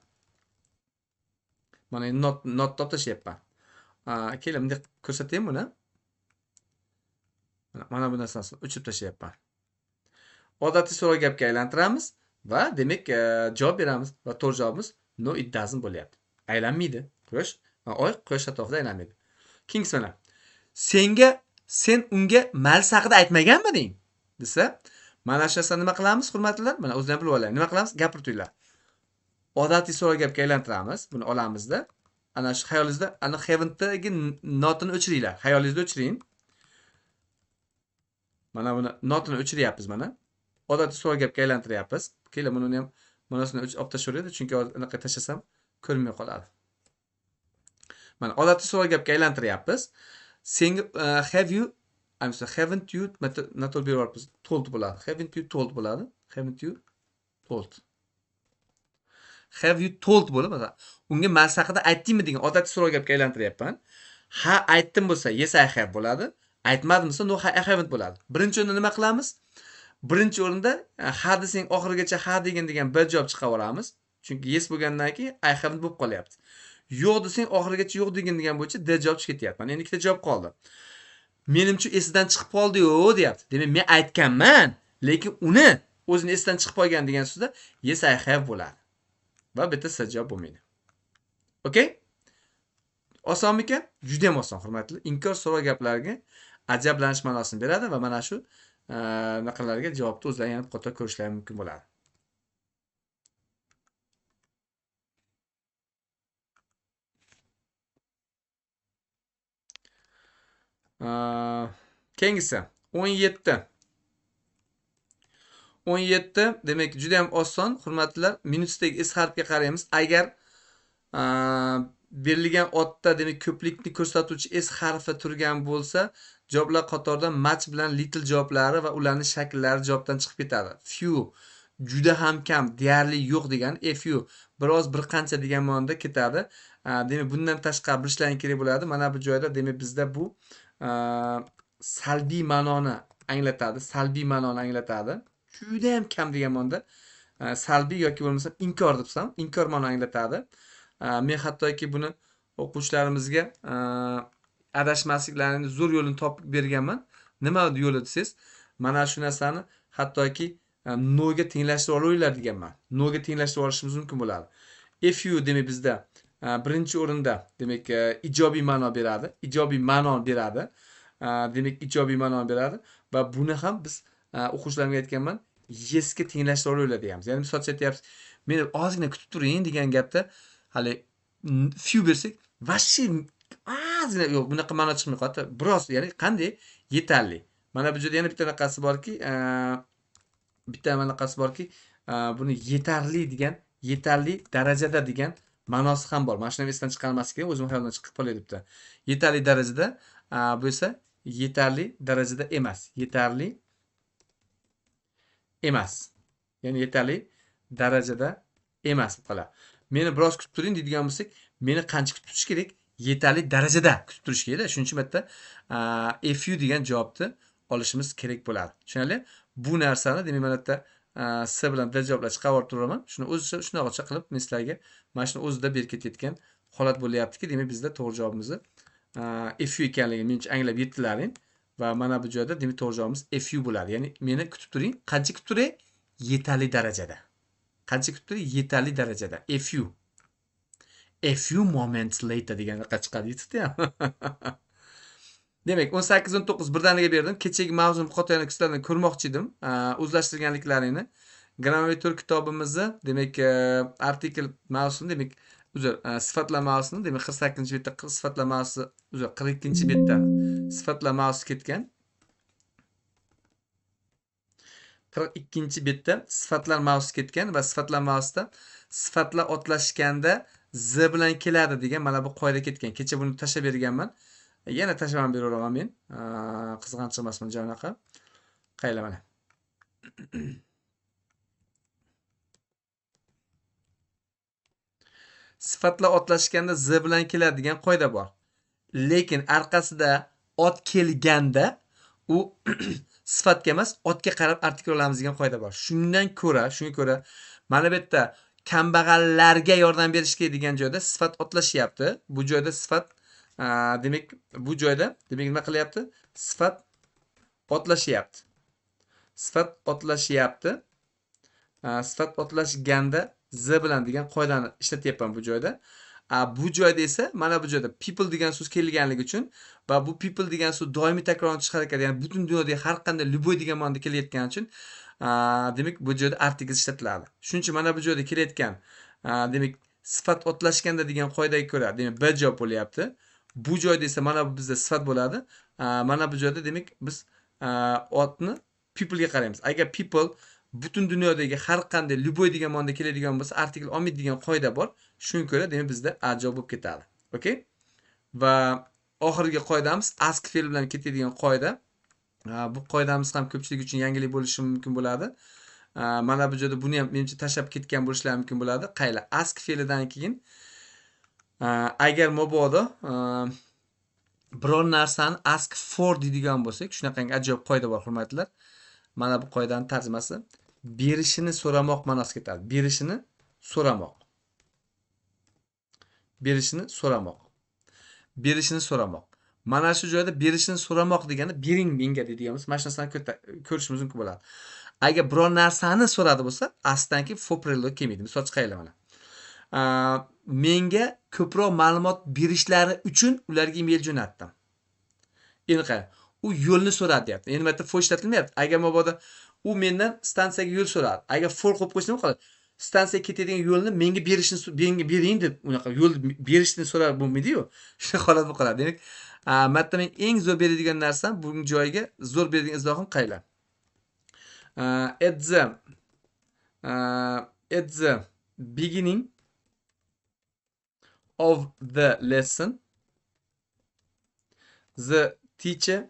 Mana not toptashyapman. Keling, bunday ko'rsatayim buni. Mana bu narsani o'chirib tashlayapman. Odatiy savol gapga aylantiramiz va demak javob beramiz va to'g'ri javobimiz no it doesn't bo'lyapti. Aylanmaydi. Quyosh, quyosh atrofida aylanmaydi. Keyingisi mana. Sen unga Mayls haqida aytmaganmiding? desa, mana shu narsani nima qilamiz, hurmatlilar? Mana o'zingiz ham bilib oling. Nima qilamiz? Gapirib turinglar. Odatiy savol gapga aylantiramiz. Buni olamizda. Ana shu xayolingizda, ana haven'dagi notini o'chiringlar. Xayolingizda o'chiring. Mana buni notini o'chiryapmiz mana. Odatiy savol gapga aylantiryapmiz. Keling, buni ham manasini olib tashlayveradi, chunki anaqa tashlasam ko'rinmay qoladi. Mana odatiy savol gapga aylantiryapmiz. Senga haven't you not beryapmiz. Told bo'ladi. Haven't you told bo'ladi. Haven't you told. Have you told bo'lib, masalan, unga Mayls haqida aytdingmi degan odatiy savol gapga aylantiryapman. Ha, aytdim bo'lsa yes I have bo'ladi. Aytmadim bo'lsa no I haven't bo'ladi. Birinchi o'rinda nima qilamiz? Birinchi o'rinda ha desang oxirigacha ha degan bir javob chiqaveramiz. Chunki yes bo'lgandan keyin I haven't bo'lib qolyapti. Yo'q desang oxirigacha yo'q degan bo'yicha d javob chiqib ketyapti. Mana endi ikkita javob qoldi. Menimcha esidan chiqib qoldi-yu, deyapti. Demak, men aytganman, lekin uni o'zini esidan chiqib qolgan degan so'zda yes I have bo'ladi. Va bitta s javob bo'lmaydi. Okay? Osonmi ekan? Juda ham oson, hurmatli. Inkor savol gaplarga ajablanish ma'nosini beradi va mana shu naqalarga javobni o'zlari yana qo'ta ko'rishlari mumkin bo'ladi. Keyingisi 17. 17 demak juda ham oson, hurmatlilar. Minusdagi s harfiga qaraymiz. Agar berilgan otda demak ko'plikni ko'rsatuvchi s harfi turgan bo'lsa, javoblar qatorida much bilan little javoblari va ularning shakllari javobdan chiqib ketadi. Few juda ham kam, deyarli yo'q degan, a few biroz bir qancha degan ma'noda ketadi. Demak bundan tashqari bilishlaring kerak bo'ladi. Mana bu joyda demak bizda bu salbiy ma'noni anglatadi. Salbiy ma'noni anglatadi. Juda ham kam degan ma'noda salbiy yoki bo'lmasa inkor debsam, inkor ma'noni anglatadi. Men hattoki buni o'quvchilarimizga adashmasliklarini zo'r yo'lini topib berganman. Nima yo'li desangiz, mana shu narsani hattoki no ga tenglashtirib olinglar deganman. No ga tenglashtirib olishimiz mumkin bo'ladi. If you demak bizda birinchi o'rinda demak ijobiy ma'no beradi. Ijobiy ma'no beradi. Demak ijobiy ma'no beradi va buni ham biz o'quvchilarimga aytganman, yes ga tenglashtirib olinglar deyapmiz. Ya'ni misol aytyapsiz, meni ozgina kutib turing degan gapda hali few bersak, vashi ozgina yo'q, bunaqa ma'no chiqmay qoladi. Biroz, ya'ni qanday yetarli. Mana bu yerda yana bitta narqasi borki, buni yetarli degan, yetarli darajada degan ma'nosi ham bor. Mana shuni esdan chiqarmaslik kerak, o'zim xayoldan chiqib qolay debdi. Yetarli darajada, bu esa yetarli darajada emas. Yetarli emas. Ya'ni yetarli darajada emas qoladi. Meni biroz kutib turing deydigan bo'lsak, meni qancha kutib turish kerak? Yetarli darajada kutib turish kerak. Shuning uchun bitta if you degan javobni olishimiz kerak bo'ladi. Tushunarli? Bu narsani demak mana bitta s bilan d javoblar chiqarib turaman. Shuni o'zicha shunaqa qilib men sizlarga mana shuni o'zida berib ketayotgan holat bo'lyaptiki, demak bizda to'g'ri javobimizni if you ekanligini menimcha anglab yetdilaring va mana bu joyda demak to'g'ri javobimiz if you bo'ladi. Ya'ni meni kutib turing. Qancha kutib turay? Yetarli darajada. Qancha kutib turay? Yetarli darajada. If you. A few moments later deganqa chiqadi yetibdi ham. Demak 18-19 birdaniga berdim. Kechagi mavzuni qotayani sizlardan ko'rmoqchi edim. O'zlashtirganliklaringni. Grammatur kitobimizni demak artikl mavzusini demak sifatlar mavzusini demak 48-betda sifatlar mavzusi 42-betda sifatlar mavzusi ketgan. 42-betda sifatlar mavzusi ketgan va sifatlar mavzusida sifatlar otlashganda z bilan keladi degan mana bu qoida ketgan. Kecha buni tashlab berganman. Yana tashlab beraveraman men. Qizg'anchiq emasman jonaqa. Qayla mana. Sifatlar otlashganda z bilan keladi degan qoida bor. Lekin orqasida ot kelganda u sifatga emas, otga qarab artikl olamiz degan qoida bor. Shunga ko'ra mana bu yerda kambag'allarga yordam berishga degan joyda sifat otlashyapti. Bu joyda sifat demak nima qilyapti? Sifat otlashyapti. Sifat otlashganda z bilan degan qoidani ishlatyapman bu joyda. Bu joyda esa mana bu joyda people degan so'z kelganligi uchun va bu people degan so'z doimiy takrorlanuvchi harakat, ya'ni butun dunyodagi har qanday любой degan ma'noda kelayotgani uchun demak bu joyda artikl ishlatiladi. Shuning uchun mana bu joyda kelayotgan demak sifat otlashganda degan qoidaga ko'ra demak b javob bo'lyapti. Bu joyda esa mana bu bizda sifat bo'ladi. Mana bu joyda demak biz otni people ga qaraymiz. Agar people butun dunyodagi har qanday любой degan ma'noda keladigan bo'lsa artikl olmaydi degan qoida bor. Shunga ko'ra demak bizda a javob bo'lib ketadi. Okay? Va oxirgi qoidamiz ask fe'l bilan ketadigan qoida. Bu qoidamiz ham ko'pchilik uchun yangilik bo'lishi mumkin bo'ladi. Mana bu joyda buni ham menimcha tashlab ketgan bo'lishlari mumkin bo'ladi. Qayla ask fe'lidan keyin agar mabodo biron narsani ask for deydigan bo'lsak, shunaqangi ajoyib qoida bor, hurmatlar. Mana bu qoidaning tarjimasi berishini so'ramoq ma'nosiga ketadi. Berishini so'ramoq. Mana shu joyda berishini so'ramoq degani bering menga deydigimiz mana shu narsani ko'rishimiz mumkin bo'ladi. Agar biron narsani so'radi bo'lsa, aslidan keyin for prelude kelmaydi. Misol chiqaylik mana. Menga ko'proq ma'lumot berishlari uchun ularga email jo'natdim. Endi qara, u yo'lni so'radi deyapti. Endi bu yerda for ishlatilmayapti. Agar mabodo u mendan stansiyaga yo'l so'radi. Agar for qo'yib qo'ysa nima qiladi? Stansiyaga ketadigan yo'lni menga bering deb unaqa yo'l berishni so'rar bo'lmaydi-yu. Shu holat bo'lib qoladi. Demak, matda men eng zo'r beradigan narsam bugun joyiga zo'r beradigan izohim qaylar. At the beginning of the lesson, the teacher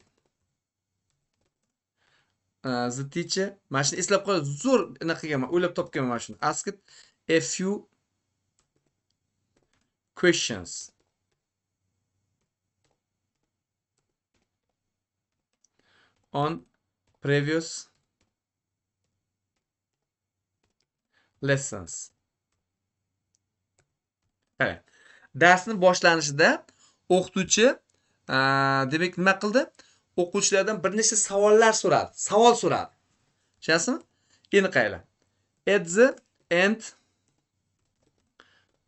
mana shuni eslab qo'y, zo'r anaqa qilganman, o'ylab topganman mana shuni. Ask it a few questions on previous lessons. Qarang. Darsning boshlanishida o'qituvchi demak nima qildi? O'quvchilardan bir nechta savollar so'radi. Savol so'radi. Tushunasizmi? Endi qayla. At the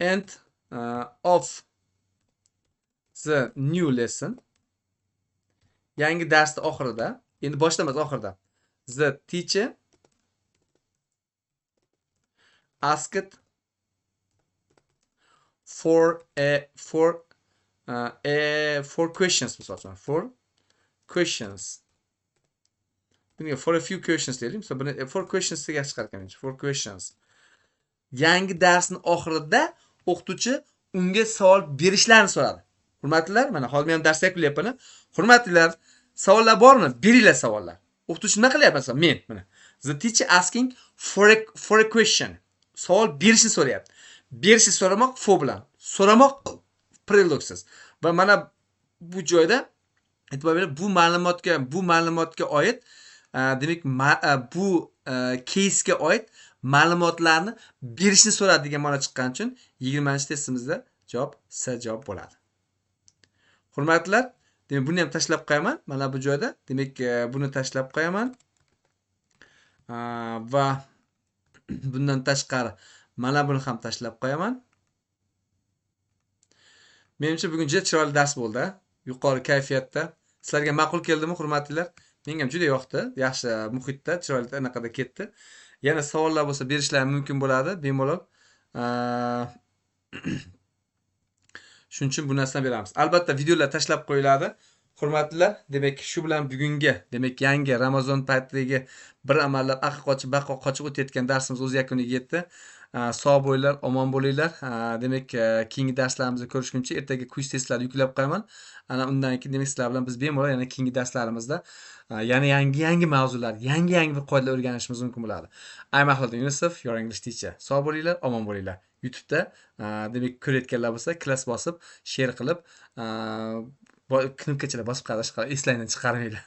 end of the new lesson, yangi darsning oxirida, endi boshda emas, oxirida. The teacher asked for questions, misalkan for questions. Bunga for a few questions deylik. Misol for questions degan chiqar ekan. For questions. Yangi darsning oxirida o'qituvchi unga savol berishlarini so'radi. Hurmatlilar, mana hozir men ham dars yakunlayapman. Hurmatlilar, savollar bormi? Beringlar savollar. O'qituvchi nima qilyapti masalan? Men mana. The teacher asking for a question. Savol berishni so'rayapti. Berishni so'ramoq for bilan. So'ramoq prelude'siz. Va mana bu joyda e'tibor berib bu ma'lumotga oid demak bu case'ga oid ma'lumotlarni berishni so'radi degan ma'no chiqqani uchun 20-testimizda javob C javob bo'ladi. Hurmatlilar, demak buni ham tashlab qo'yaman. Mana bu joyda demak buni tashlab qo'yaman. Va bundan tashqari mana buni ham tashlab qo'yaman. Menimcha bugun juda chiroyli dars bo'ldi. Yuqori kayfiyatda. Sizlarga ma'qul keldimi, hurmatlilar? Menga ham juda yoqdi. Yaxshi muhitda, chiroyli anaqada ketdi. Yana savollar bo'lsa berishlari mumkin bo'ladi, bemalol. Shuning uchun bu narsani beramiz. Albatta videolar tashlab qo'yiladi. Hurmatlilar, demak shu bilan bugungi, demak yangi Ramazon paytidagi bir amallar aql qochib, baqa qochib o'tayotgan darsimiz o'z yakuniga yetdi. Sog' bo'linglar, omon bo'linglar. Demak, keyingi darslarimizni ko'rishguncha ertaga quiz testlarni yuklab qo'yaman. Ana undan keyin demak sizlar bilan biz bemalol yana keyingi darslarimizda yana yangi mavzular, yangi bir qoidalar o'rganishimiz mumkin bo'ladi. I'm Ahliddin Yunusov, your English teacher. Sog' bo'linglar, omon bo'linglar. YouTube'da demak ko'rayotganlar bo'lsa, klass bosib, share qilib, knopkachalar bosib qarash, eslangdan chiqarmanglar.